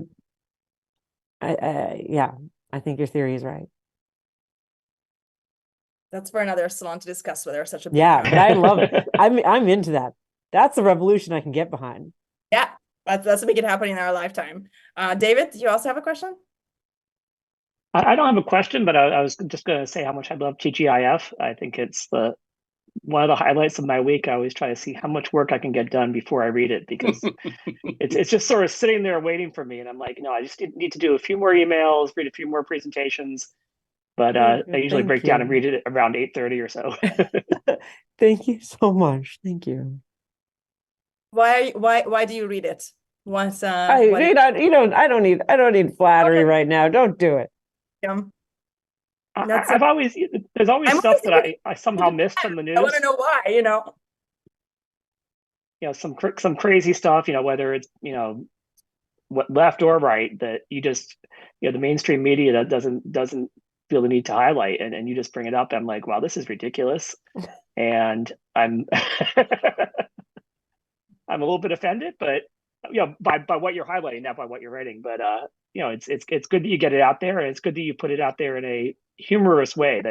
think your theory is right. That's for another salon to discuss whether such a but I love it. I'm into that. That's a revolution I can get behind. Yeah, let's make it happen in our lifetime. David, do you also have a question? I don't have a question, but I was just going to say how much I love TGIF. I think it's one of the highlights of my week. I always try to see how much work I can get done before I read it, because it's just sort of sitting there waiting for me. And I'm like, no, I just need to do a few more emails, read a few more presentations. But I usually break down and read it around 8:30 or so. Thank you so much. Thank you. Why do you read it? Once I don't need flattery right now. Don't do it. There's always stuff that I somehow missed from the news. I want to know why, some crazy stuff, whether it's, what left or right, that you just, the mainstream media that doesn't feel the need to highlight, and you just bring it up. I'm like, wow, this is ridiculous. And I'm I'm a little bit offended, but by what you're highlighting, not by what you're writing. But it's good that you get it out there, and it's good that you put it out there in a humorous way.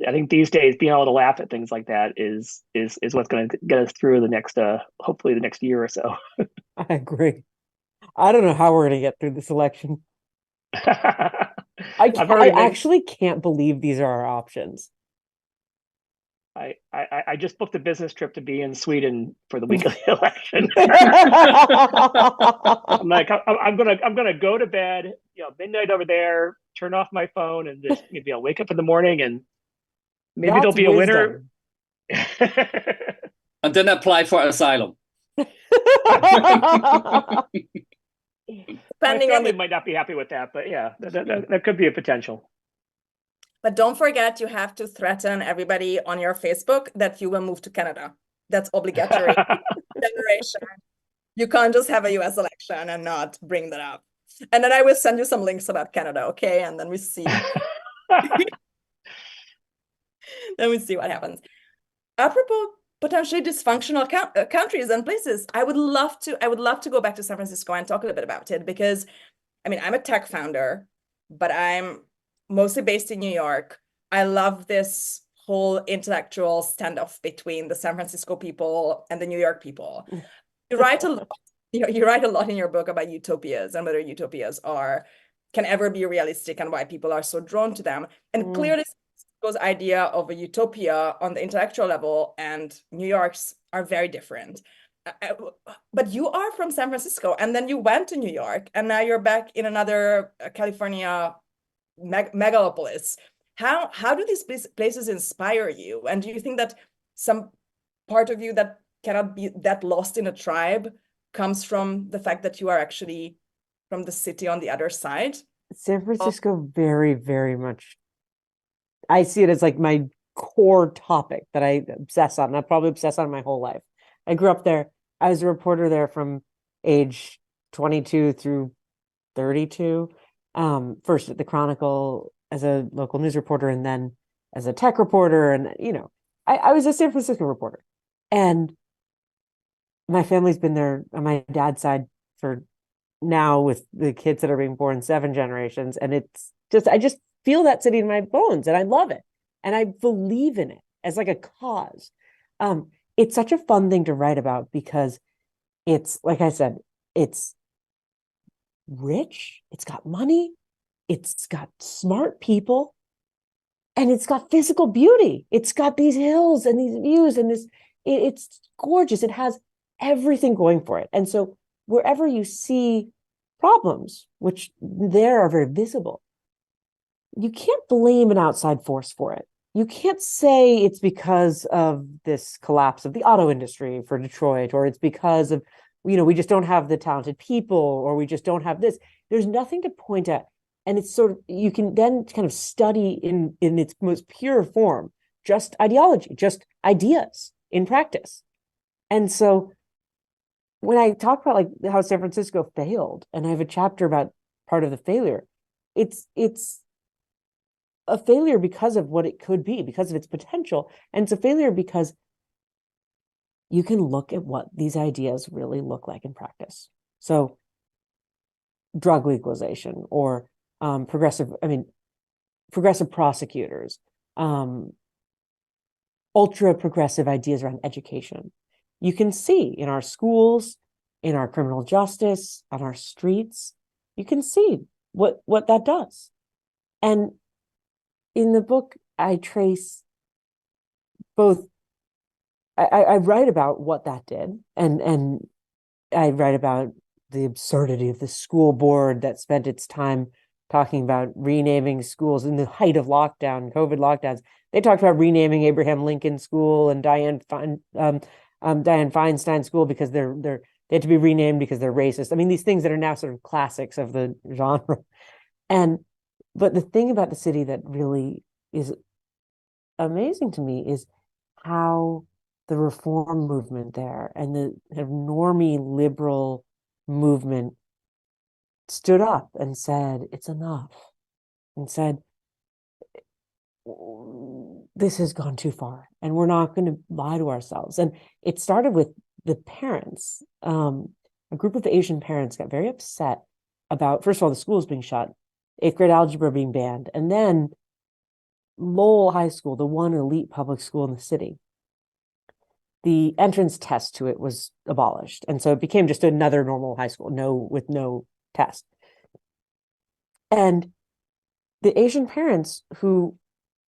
I think these days being able to laugh at things like that is what's going to get us through the next hopefully the next year or so. I agree. I don't know how we're going to get through this election. I actually can't believe these are our options. I just booked a business trip to be in Sweden for the week of the election. I'm like, I'm gonna go to bed, midnight over there, turn off my phone, and just maybe I'll wake up in the morning and maybe there'll be a winner. And then apply for asylum. My family might not be happy with that, but yeah, that could be a potential. But don't forget, you have to threaten everybody on your Facebook that you will move to Canada. That's obligatory. Generation. You can't just have a US election and not bring that up. And then I will send you some links about Canada, okay? And then we see. Then we see what happens. Apropos potentially dysfunctional countries and places, I would love to go back to San Francisco and talk a little bit about it, because I'm a tech founder, but I'm mostly based in New York. I love this whole intellectual standoff between the San Francisco people and the New York people. You write a lot, you write a lot in your book about utopias and whether utopias can ever be realistic and why people are so drawn to them. And clearly, San Francisco's idea of a utopia on the intellectual level and New York's are very different. But you are from San Francisco, and then you went to New York, and now you're back in another California megalopolis. How do these places inspire you? And do you think that some part of you that cannot be that lost in a tribe comes from the fact that you are actually from the city on the other side? San Francisco, very, very much. I see it as like my core topic that I obsess on. I probably obsess on my whole life. I grew up there. I was a reporter there from age 22 through 32. First at the Chronicle, as a local news reporter and then as a tech reporter. And, I was a San Francisco reporter. And my family's been there on my dad's side for now, with the kids that are being born 7 generations. And it's just, I just feel that city in my bones, and I love it. And I believe in it as like a cause. It's such a fun thing to write about because it's, like I said, it's rich, it's got money, it's got smart people, and it's got physical beauty. It's got these hills and these views and it's gorgeous. It has everything going for it. And so wherever you see problems, which there are very visible, you can't blame an outside force for it. You can't say it's because of this collapse of the auto industry for Detroit, or it's because of, we just don't have the talented people, or we just don't have this. There's nothing to point at. And it's sort of, you can then kind of study in its most pure form, just ideology, just ideas in practice. And so when I talk about like how San Francisco failed, and I have a chapter about part of the failure, it's a failure because of what it could be, because of its potential. And it's a failure because you can look at what these ideas really look like in practice. So drug legalization, or progressive prosecutors, ultra progressive ideas around education. You can see in our schools, in our criminal justice, on our streets, you can see what that does. And in the book, I trace both, I write about what that did, and I write about the absurdity of the school board that spent its time talking about renaming schools in the height of lockdown, COVID lockdowns. They talked about renaming Abraham Lincoln School and Dianne Feinstein School because they had to be renamed because they're racist. I mean, these things that are now sort of classics of the genre. But the thing about the city that really is amazing to me is how the reform movement there and the kind of normie liberal movement stood up and said, it's enough, and said, this has gone too far, and we're not going to lie to ourselves. And it started with the parents. A group of Asian parents got very upset about, first of all, the schools being shut, 8th grade algebra being banned, and then Lowell High School, the one elite public school in the city, the entrance test to it was abolished. And so it became just another normal high school, with no test. And the Asian parents who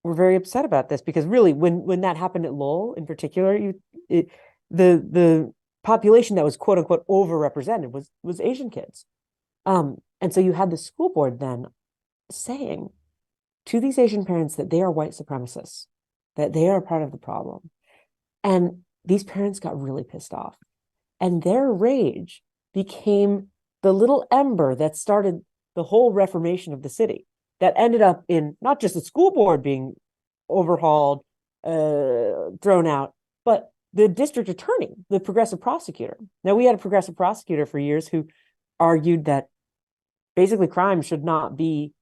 were very upset about this, because really when that happened at Lowell in particular, the population that was quote unquote overrepresented was Asian kids. And so you had the school board then saying to these Asian parents that they are white supremacists, that they are part of the problem. And these parents got really pissed off. And their rage became the little ember that started the whole reformation of the city, that ended up in not just the school board being overhauled, thrown out, but the district attorney, the progressive prosecutor. Now, we had a progressive prosecutor for years who argued that basically crime should not be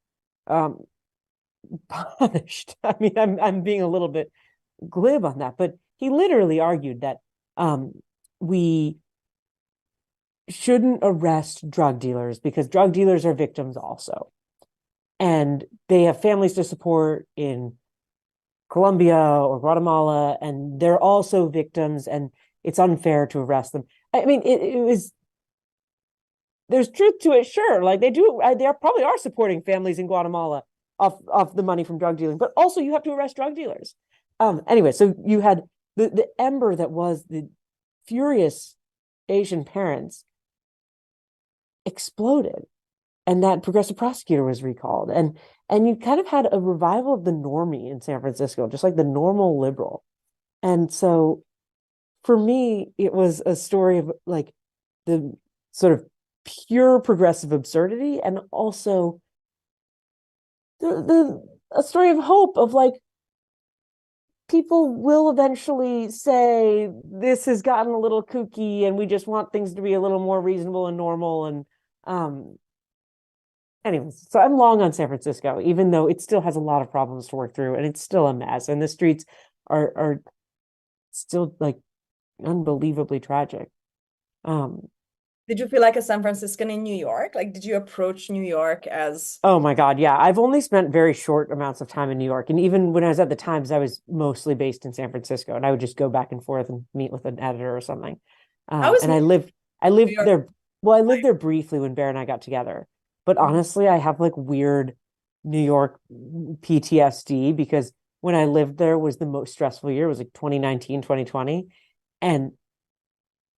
punished. I mean, I'm being a little bit glib on that, but he literally argued that we shouldn't arrest drug dealers because drug dealers are victims also. And they have families to support in Colombia or Guatemala, and they're also victims, and it's unfair to arrest them. I mean, it was, there's truth to it, sure. Like they probably are supporting families in Guatemala off the money from drug dealing, but also you have to arrest drug dealers. Anyway, so you had the ember that was the furious Asian parents exploded, and that progressive prosecutor was recalled, and you kind of had a revival of the normie in San Francisco, just like the normal liberal. And so for me, it was a story of like the sort of pure progressive absurdity, and also a story of hope of like, people will eventually say this has gotten a little kooky and we just want things to be a little more reasonable and normal. And Anyways, so I'm long on San Francisco, even though it still has a lot of problems to work through, and it's still a mess, and the streets are still like unbelievably tragic. Did you feel like a San Franciscan in New York? Like, did you approach New York as? Oh my God, yeah. I've only spent very short amounts of time in New York, and even when I was at the Times, I was mostly based in San Francisco, and I would just go back and forth and meet with an editor or something. How is And I New lived York? there. Well, I lived there briefly when Bear and I got together, but honestly, I have like weird New York PTSD because when I lived there was the most stressful year. It was like 2019, 2020, and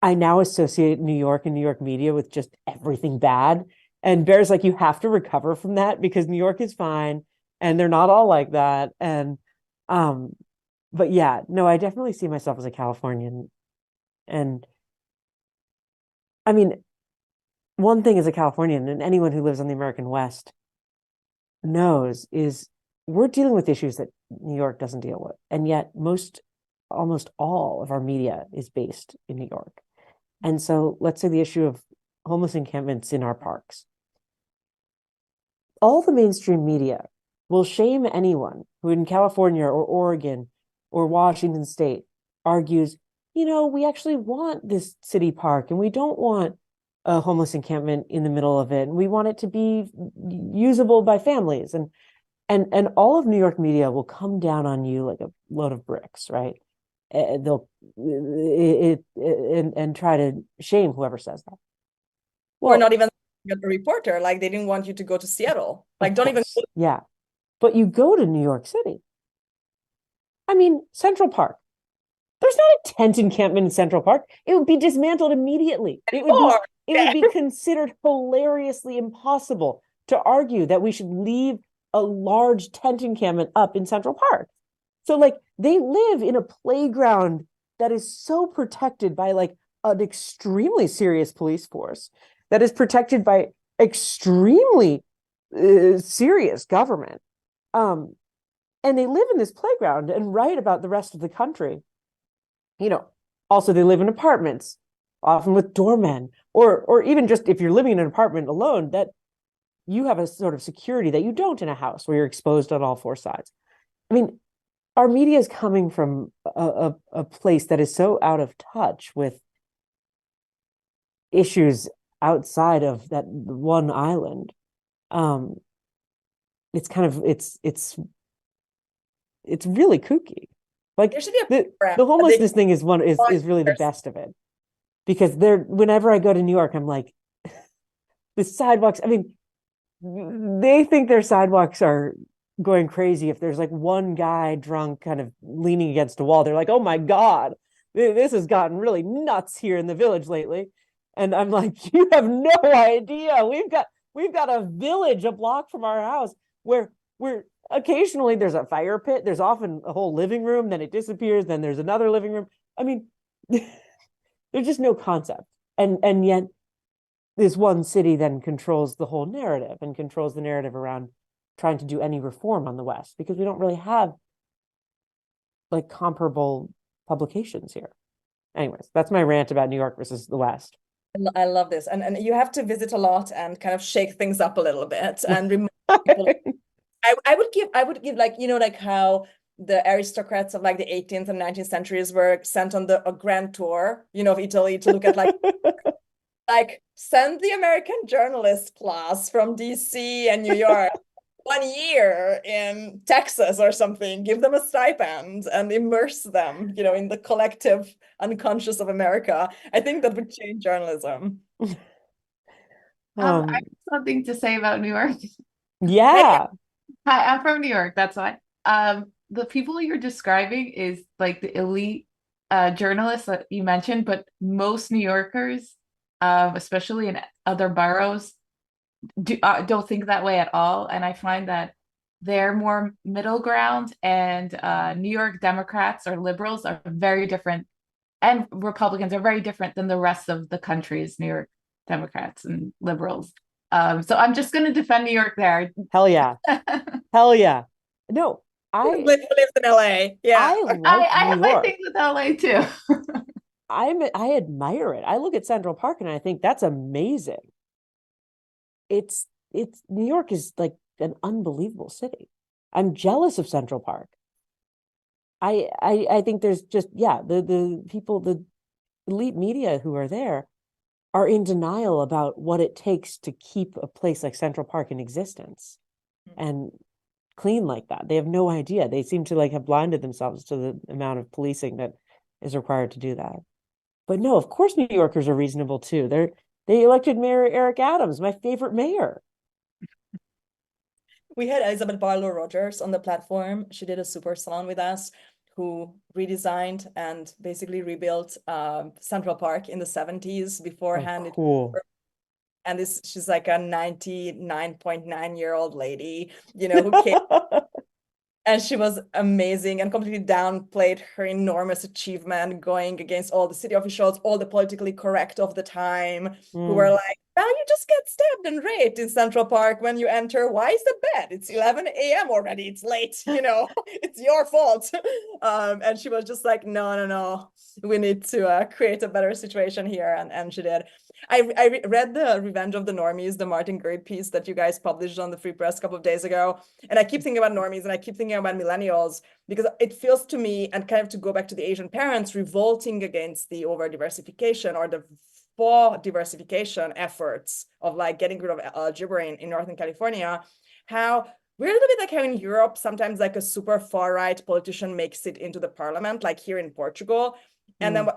I now associate New York and New York media with just everything bad. And Bear's like, you have to recover from that because New York is fine and they're not all like that. And but yeah, no, I definitely see myself as a Californian. And I mean, one thing as a Californian and anyone who lives on the American West knows is we're dealing with issues that New York doesn't deal with. And yet almost all of our media is based in New York. And so let's say the issue of homeless encampments in our parks. All the mainstream media will shame anyone who in California or Oregon or Washington State argues, we actually want this city park and we don't want a homeless encampment in the middle of it. And we want it to be usable by families. And all of New York media will come down on you like a load of bricks, right? They'll and try to shame whoever says that. Or not even a reporter, like they didn't want you to go to Seattle. Like, don't even go. Yeah. But you go to New York City. I mean, Central Park. There's not a tent encampment in Central Park. It would be dismantled immediately. It would be considered hilariously impossible to argue that we should leave a large tent encampment up in Central Park. So like they live in a playground that is so protected by like an extremely serious police force, that is protected by extremely serious government. And they live in this playground and write about the rest of the country. Also they live in apartments, often with doormen, or even just if you're living in an apartment alone, that you have a sort of security that you don't in a house where you're exposed on all four sides. I mean, our media is coming from a place that is so out of touch with issues outside of that one island. It's kind of it's really kooky. Like There should be a the homelessness thing is really the best of it, because whenever I go to New York, I'm like, the sidewalks. I mean, they think their sidewalks are going crazy if there's like one guy drunk kind of leaning against a wall. They're like, oh my God, this has gotten really nuts here in the village lately. And I'm like, you have no idea. We've got a village a block from our house where occasionally there's a fire pit. There's often a whole living room, then it disappears, then there's another living room. I mean, there's just no concept. And yet this one city then controls the whole narrative and controls the narrative around trying to do any reform on the West, because we don't really have like comparable publications here. Anyways, that's my rant about New York versus the West. I love this. And you have to visit a lot and kind of shake things up a little bit and remind people. I would give like, like how the aristocrats of like the 18th and 19th centuries were sent on a grand tour, of Italy to look at like send the American journalist class from DC and New York 1 year in Texas or something, give them a stipend and immerse them, in the collective unconscious of America. I think that would change journalism. I have something to say about New York. Yeah. Hi, I'm from New York, that's why. The people you're describing is like the elite journalists that you mentioned, but most New Yorkers, especially in other boroughs, don't think that way at all. And I find that they're more middle ground, and New York Democrats or liberals are very different, and Republicans are very different than the rest of the country's New York Democrats and liberals. So I'm just going to defend New York there. Hell yeah. Hell yeah. No, I lives in LA. Yeah. I have my thing with LA too. I admire it. I look at Central Park and I think that's amazing. It's New York is like an unbelievable city. I'm jealous of Central Park. I think there's just, yeah, the people, the elite media who are there are in denial about what it takes to keep a place like Central Park in existence and clean like that. They have no idea. They seem to like have blinded themselves to the amount of policing that is required to do that. But no, of course New Yorkers are reasonable too. They elected Mayor Eric Adams, my favorite mayor. We had Elizabeth Barlow Rogers on the platform. She did a super salon with us, who redesigned and basically rebuilt Central Park in the 70s beforehand. Oh, cool. And she's like a 99.9-year-old lady, who came. And she was amazing and completely downplayed her enormous achievement, going against all the city officials, all the politically correct of the time, who were like, now you just get stabbed and raped in Central Park when you enter. Why is the bed? It's 11 a.m. already. It's late, it's your fault. And she was just like, no, we need to create a better situation here. And she did. I read the Revenge of the Normies, the Martin Gray piece that you guys published on the Free Press a couple of days ago. And I keep thinking about normies and I keep thinking about millennials, because it feels to me, and kind of to go back to the Asian parents, revolting against the over diversification or the for diversification efforts of like getting rid of gibber in Northern California, how we're a little bit like how in Europe, sometimes like a super far right politician makes it into the parliament, like here in Portugal. And then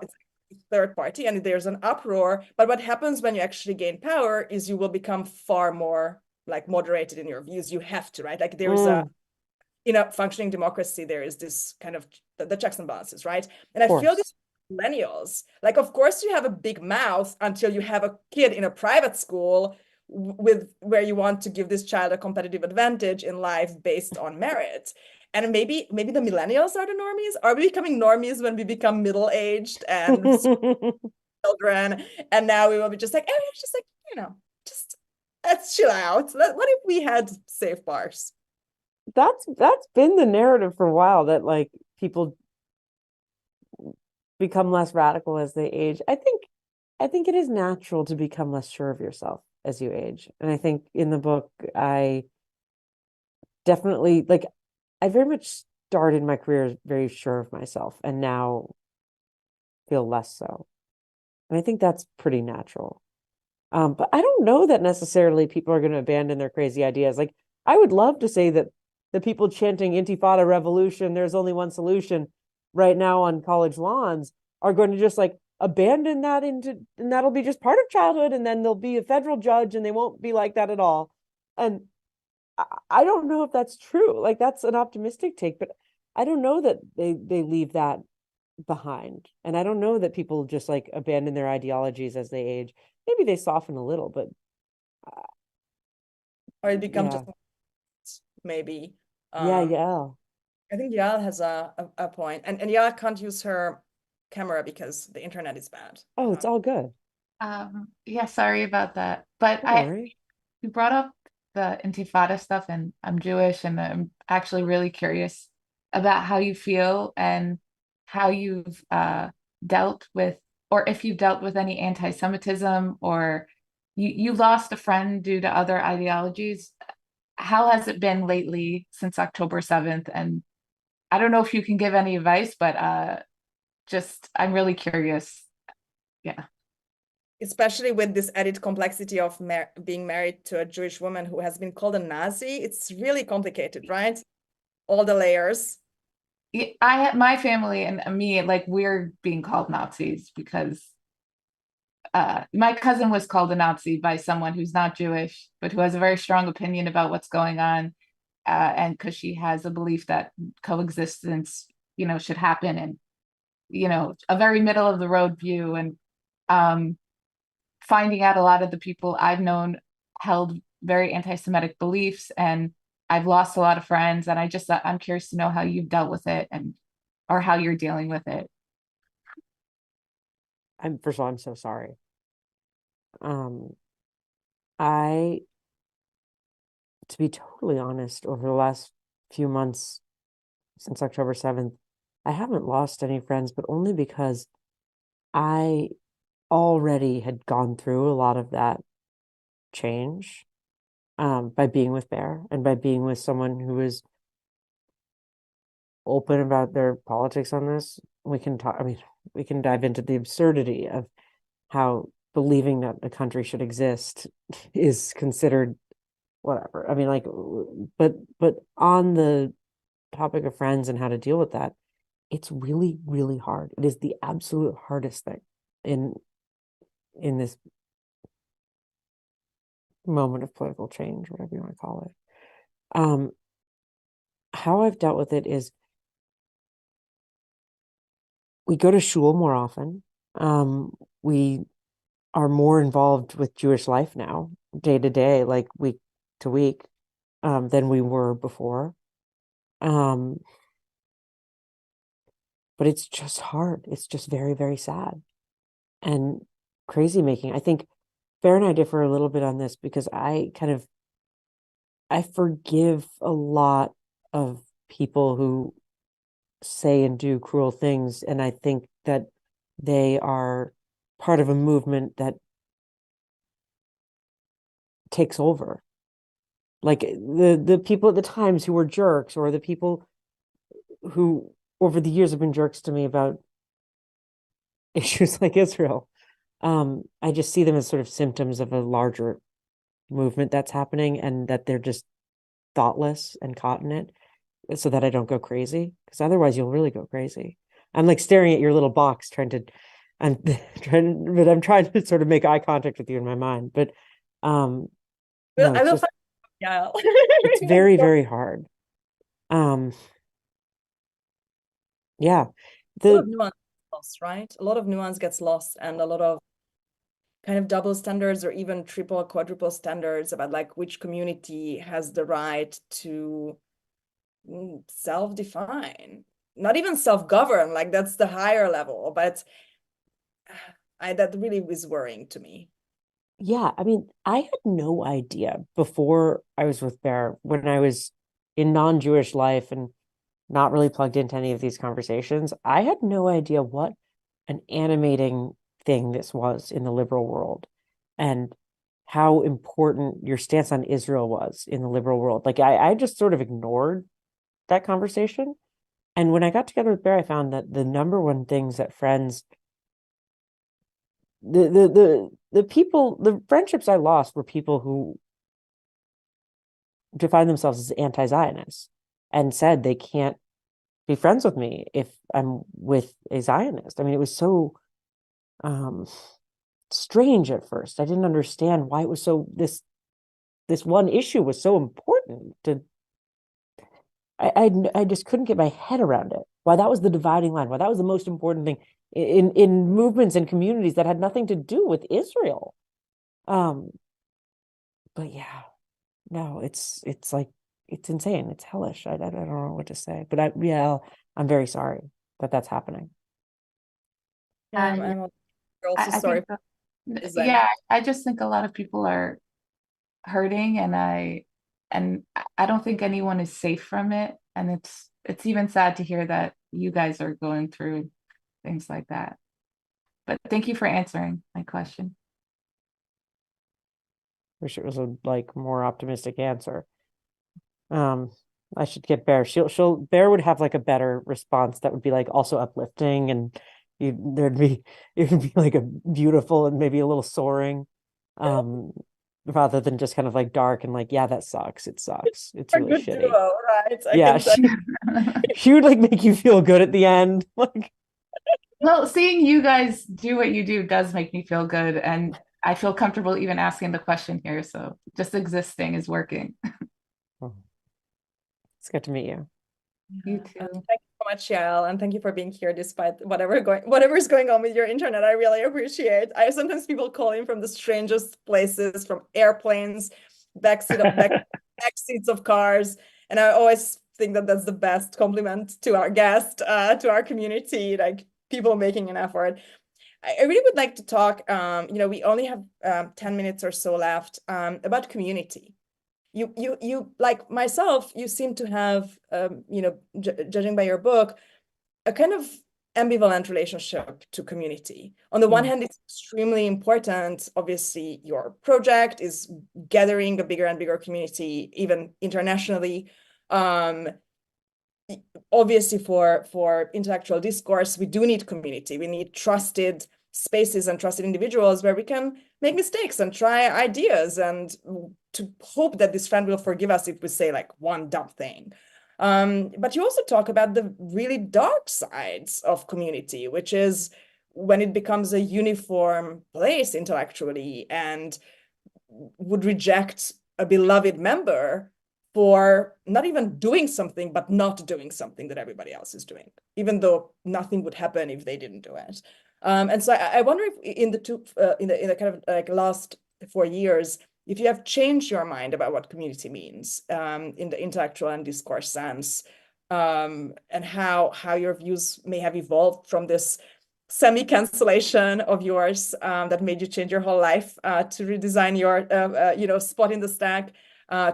it's third party and there's an uproar. But what happens when you actually gain power is you will become far more like moderated in your views. You have to, right? Like there's in a functioning democracy, there is this kind of the checks and balances, right? And I feel this millennials, like, of course you have a big mouth until you have a kid in a private school where you want to give this child a competitive advantage in life based on merit. And maybe the millennials are the normies. Are we becoming normies when we become middle-aged and children? And now we will be just like, it's just like, just let's chill out. What if we had safe bars? That's been the narrative for a while, that like people become less radical as they age. I think it is natural to become less sure of yourself as you age. And I think in the book, I definitely I very much started my career very sure of myself and now feel less so. And I think that's pretty natural. But I don't know that necessarily people are going to abandon their crazy ideas. Like, I would love to say that the people chanting Intifada revolution, there's only one solution right now on college lawns, are going to just like abandon that and that'll be just part of childhood, and then there'll be a federal judge and they won't be like that at all. And I don't know if that's true. Like, that's an optimistic take, but I don't know that they leave that behind. And I don't know that people just like abandon their ideologies as they age. Maybe they soften a little, but or it becomes just maybe. Yeah. I think Yael has a point, and Yael can't use her camera because the internet is bad. Oh, it's all good. Yeah, sorry about that. But you brought up the Intifada stuff, and I'm Jewish, and I'm actually really curious about how you feel and how you've dealt with, or if you've dealt with any anti-Semitism, or you lost a friend due to other ideologies. How has it been lately since October 7th? And I don't know if you can give any advice, but I'm really curious. Yeah. Especially with this added complexity of being married to a Jewish woman who has been called a Nazi. It's really complicated, right? All the layers. My family and me, like, we're being called Nazis because my cousin was called a Nazi by someone who's not Jewish, but who has a very strong opinion about what's going on. And because she has a belief that coexistence, should happen, and, a very middle of the road view. And finding out a lot of the people I've known held very anti-Semitic beliefs, and I've lost a lot of friends. And I'm curious to know how you've dealt with it, or how you're dealing with it. First of all, I'm so sorry. To be totally honest, over the last few months since October 7th, I haven't lost any friends, but only because I already had gone through a lot of that change. by being with Bear and by being with someone who is open about their politics on this. We can talk, I mean, we can dive into the absurdity of how believing that a country should exist is considered whatever. I mean, like, but on the topic of friends and how to deal with that, it's really, really hard. It is the absolute hardest thing in this moment of political change, whatever you want to call it. How I've dealt with it is we go to shul more often. We are more involved with Jewish life now, day to day, like week to week, than we were before. But it's just hard. It's just very, very sad and crazy making. I think Bear and I differ a little bit on this because I forgive a lot of people who say and do cruel things, and I think that they are part of a movement that takes over. Like the people at the times who were jerks, or the people who over the years have been jerks to me about issues like Israel. I just see them as sort of symptoms of a larger movement that's happening, and that they're just thoughtless and caught in it, so that I don't go crazy, because otherwise you'll really go crazy. I'm like staring at your little box I'm trying to sort of make eye contact with you in my mind, but no, I will just, find yeah. it's very, very hard. Yeah, A lot of the nuance gets lost, right? A lot of nuance gets lost, and a lot of kind of double standards or even triple, quadruple standards about like which community has the right to self-define, not even self-govern, like that's the higher level, but that really is worrying to me. yeah, I mean, I had no idea before I was with Bear, when I was in non-Jewish life and not really plugged into any of these conversations. I had no idea what an animating thing this was in the liberal world, and how important your stance on Israel was in the liberal world. Like I just sort of ignored that conversation. And when I got together with Bear, I found that the number one things that friends, the people, the friendships I lost were people who define themselves as anti-Zionists and said they can't be friends with me if I'm with a Zionist. I mean, it was so strange at first. I didn't understand why it was so, this one issue was so important to, I just couldn't get my head around it. Why that was the dividing line, why that was the most important thing in movements and communities that had nothing to do with Israel. But yeah, no, it's like, it's insane. It's hellish. I don't know what to say, but I'm very sorry that that's happening. Yeah, Yeah. I'm also I sorry. think yeah, I just think a lot of people are hurting, and I don't think anyone is safe from it. And it's even sad to hear that you guys are going through things like that. But thank you for answering my question. Wish it was a like more optimistic answer. I should get Bear. Bear would have like a better response that would be like also uplifting, and it would be like a beautiful and maybe a little soaring, rather than just kind of like dark and like, yeah, that sucks. It sucks. It's really Good shitty. duo, right? Yeah, she would like make you feel good at the end. Like, Well, seeing you guys do what you do does make me feel good, and I feel comfortable even asking the question here. So just existing is working. it's good to meet you. You too. Thank you so much, Yael, and thank you for being here despite whatever is going on with your internet. I really appreciate. I sometimes people call in from the strangest places, from airplanes, back seats of cars, and I always think that that's the best compliment to our guest, to our community, like people making an effort. I really would like to talk. We only have 10 minutes or so left, about community. You like myself, you seem to have, judging by your book, a kind of ambivalent relationship to community. On the one hand, it's extremely important. Obviously, your project is gathering a bigger and bigger community, even internationally. Obviously, for intellectual discourse, we do need community. We need trusted spaces and trusted individuals where we can make mistakes and try ideas, and to hope that this friend will forgive us if we say like one dumb thing. But you also talk about the really dark sides of community, which is when it becomes a uniform place intellectually and would reject a beloved member for not even doing something, but not doing something that everybody else is doing, even though nothing would happen if they didn't do it. And so I wonder if in the kind of like last 4 years, if you have changed your mind about what community means in the intellectual and discourse sense, and how your views may have evolved from this semi-cancellation of yours that made you change your whole life to redesign your spot in the stack,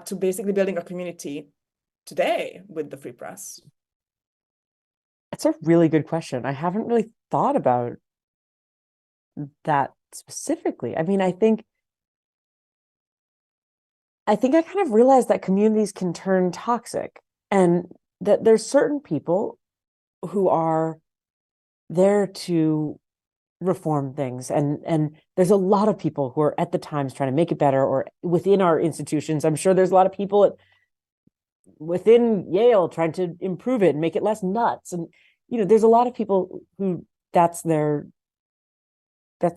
to basically building a community today with the Free Press. That's a really good question. I haven't really thought about that specifically. I mean, I think I kind of realized that communities can turn toxic, and that there's certain people who are there to reform things, and there's a lot of people who are at the Times trying to make it better, or within our institutions. I'm sure there's a lot of people within Yale trying to improve it and make it less nuts, and there's a lot of people who that's their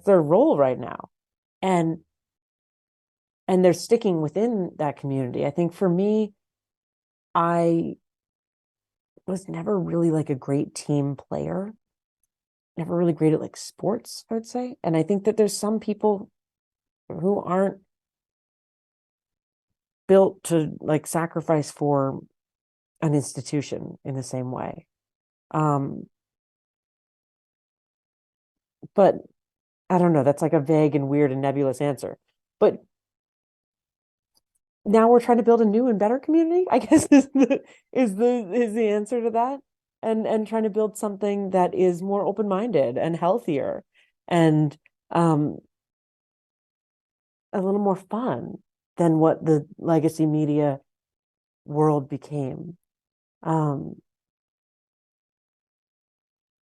role right now, and they're sticking within that community. I think for me, I was never really like a great team player, never really great at like sports, I would say. And I think that there's some people who aren't built to like sacrifice for an institution in the same way. But I don't know, that's like a vague and weird and nebulous answer. But now we're trying to build a new and better community, I guess is the answer to that. And trying to build something that is more open-minded and healthier and a little more fun than what the legacy media world became.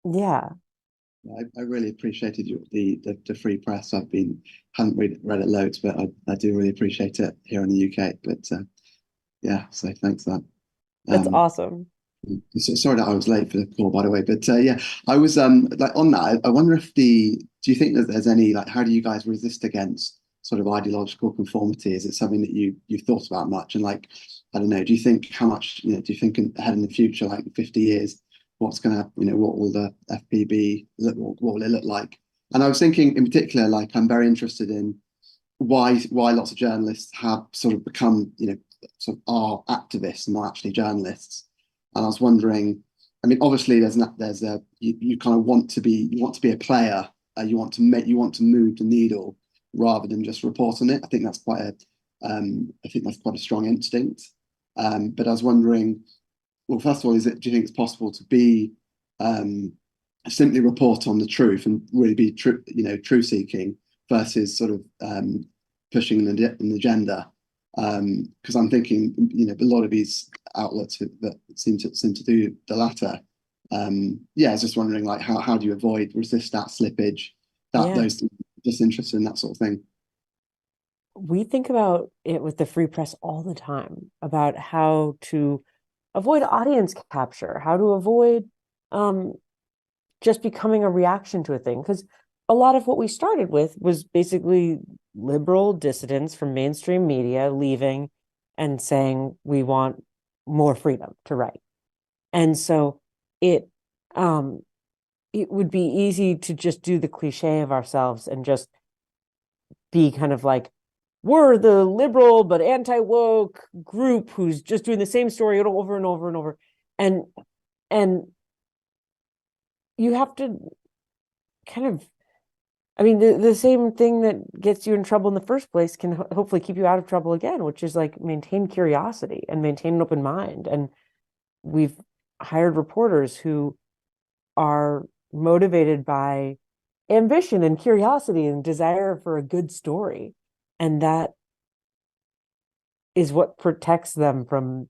Yeah. I really appreciated the Free Press. Haven't read it loads, but I do really appreciate it here in the UK. But yeah, so thanks for that. That's awesome. So, sorry that I was late for the call, by the way. But yeah, I was like on that. I wonder if do you think that there's any like, how do you guys resist against sort of ideological conformity? Is it something that you've thought about much? And like, I don't know, do you think how much do you think ahead in the future, like 50 years? What's going to, what will the FPB what will it look like? And I was thinking in particular, like, I'm very interested in why lots of journalists have sort of become, sort of are activists and not actually journalists. And I was wondering, I mean, obviously you kind of want to be a player. You want to move the needle rather than just report on it. I think that's quite a strong instinct. But I was wondering, well, first of all, do you think it's possible to be simply report on the truth and really be truth seeking versus sort of pushing an agenda? Because I'm thinking, a lot of these outlets that seem to do the latter. Yeah, I was just wondering, like, how do you resist that slippage? Those just interested in that sort of thing. We think about it with the Free Press all the time, about how to avoid audience capture, how to avoid just becoming a reaction to a thing. Because a lot of what we started with was basically liberal dissidents from mainstream media leaving and saying we want more freedom to write. And so it would be easy to just do the cliche of ourselves and just be kind of like, we're the liberal but anti-woke group who's just doing the same story over and over and over. And you have to kind of, I mean, the same thing that gets you in trouble in the first place can hopefully keep you out of trouble again, which is like maintain curiosity and maintain an open mind. And we've hired reporters who are motivated by ambition and curiosity and desire for a good story. And that is what protects them from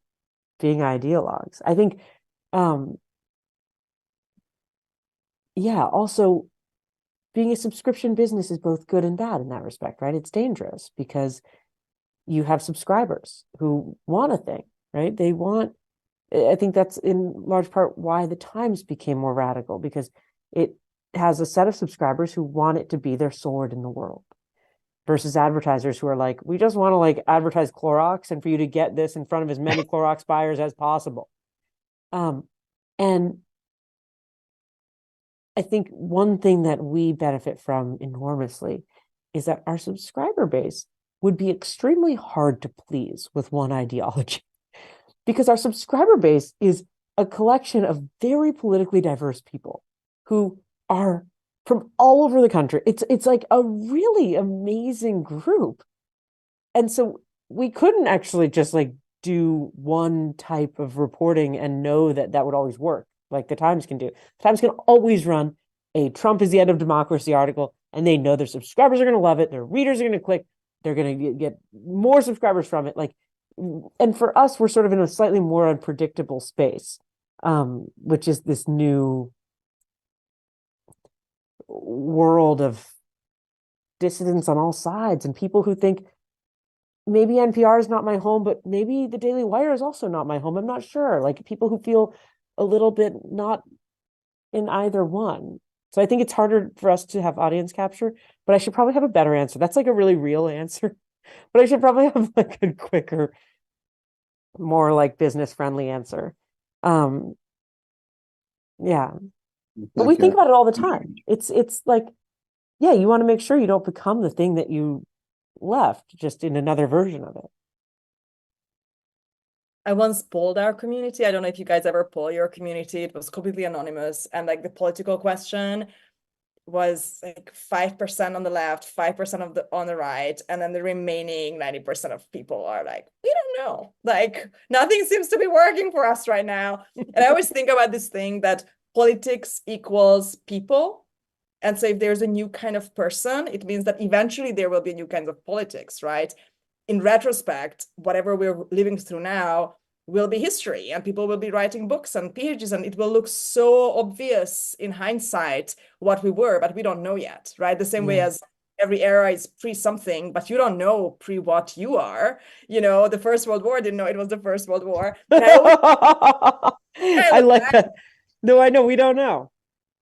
being ideologues. I think, yeah, also being a subscription business is both good and bad in that respect, right? It's dangerous because you have subscribers who want a thing, right? They want, I think that's in large part why the Times became more radical, because it has a set of subscribers who want it to be their sword in the world, versus advertisers who are like, we just want to like advertise Clorox and for you to get this in front of as many Clorox buyers as possible. And I think one thing that we benefit from enormously is that our subscriber base would be extremely hard to please with one ideology, because our subscriber base is a collection of very politically diverse people who are from all over the country. It's like a really amazing group. And so we couldn't actually just like do one type of reporting and know that that would always work like the Times can do. The Times can always run a Trump is the end of democracy article, and they know their subscribers are going to love it. Their readers are going to click. They're going to get more subscribers from it. Like, and for us, we're sort of in a slightly more unpredictable space, which is this new world of dissidents on all sides and people who think maybe NPR is not my home, but maybe the Daily Wire is also not my home. I'm not sure. Like people who feel a little bit not in either one. So I think it's harder for us to have audience capture, but I should probably have a better answer. That's like a really real answer, but I should probably have like a quicker, more like business friendly answer. Yeah. But we think about it all the time. It's like, yeah, you want to make sure you don't become the thing that you left, just in another version of it. I once polled our community. I don't know if you guys ever poll your community. It was completely anonymous. And like the political question was like 5% on the left, 5% on the right. And then the remaining 90% of people are like, we don't know. Like nothing seems to be working for us right now. And I always think about this thing that politics equals people. And so if there's a new kind of person, it means that eventually there will be new kinds of politics, right? In retrospect, whatever we're living through now will be history, and people will be writing books and PhDs, and it will look so obvious in hindsight what we were, but we don't know yet, right? The same way as every era is pre-something, but you don't know pre what you are. You know, the First World War didn't know it was the First World War. I like that. No, I know, we don't know.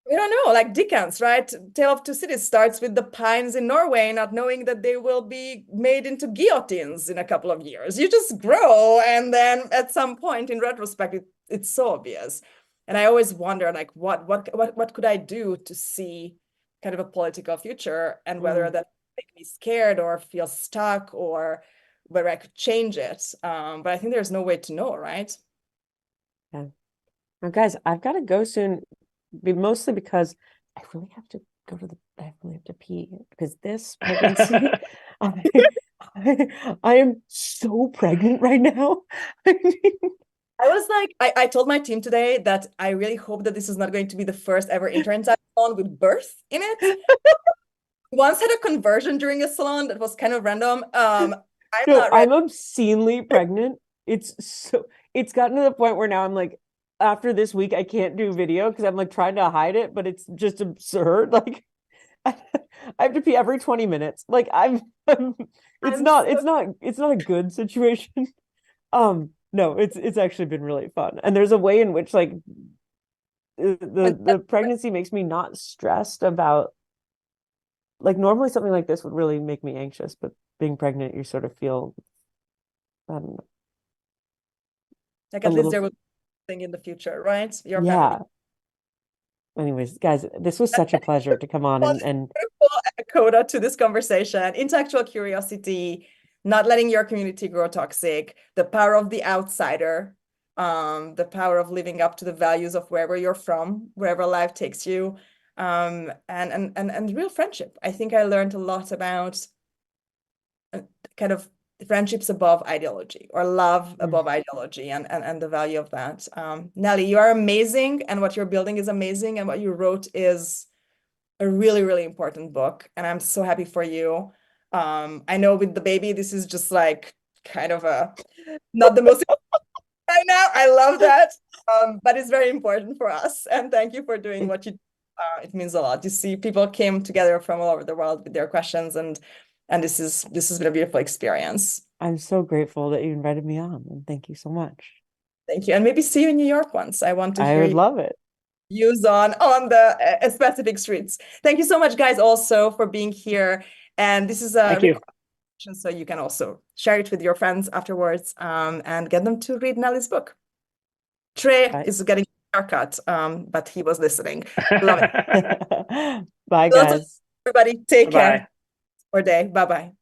We don't know, like Dickens, right? Tale of Two Cities starts with the pines in Norway, not knowing that they will be made into guillotines in a couple of years. You just grow, and then at some point, in retrospect, it's so obvious. And I always wonder, like, what could I do to see kind of a political future, and whether that make me scared or feel stuck, or whether I could change it. But I think there's no way to know, right? Yeah. Well, guys, I've got to go soon. Mostly because I really have to go to I really have to pee, because this pregnancy, I am so pregnant right now. I was like, I told my team today that I really hope that this is not going to be the first ever Interintellect salon with birth in it. Once had a conversion during a salon that was kind of random. I'm obscenely pregnant. It's gotten to the point where now I'm like, after this week, I can't do video because I'm like trying to hide it, but it's just absurd. Like I have to pee every 20 minutes. Like it's not a good situation. No, it's actually been really fun. And there's a way in which like the pregnancy makes me not stressed about, like normally something like this would really make me anxious, but being pregnant, you sort of feel, I don't know. Like at least there was thing in the future, right? Your family. Anyways, guys, this was such a pleasure to come on and coda to this conversation. Intellectual curiosity, not letting your community grow toxic, the power of the outsider, the power of living up to the values of wherever you're from, wherever life takes you, and real friendship. I think I learned a lot about kind of friendships above ideology, or love above ideology, and the value of that. Nellie, you are amazing, and what you're building is amazing, and what you wrote is a really, really important book, and I'm so happy for you. I know with the baby, this is just like kind of not the most right now. I love that, but it's very important for us, and thank you for doing what you do. It means a lot. You see, people came together from all over the world with their questions, and this has been a beautiful experience. I'm so grateful that you invited me on, and thank you so much. Thank you, and maybe see you in New York once. I want to I hear would you love it. views on the specific streets. Thank you so much, guys, also for being here. And this is a Thank you. recording, so you can also share it with your friends afterwards, and get them to read Nellie's book. Trey is getting a haircut, but he was listening. Love it. Bye, guys. Everybody, take Bye-bye. care. Or day. Bye-bye.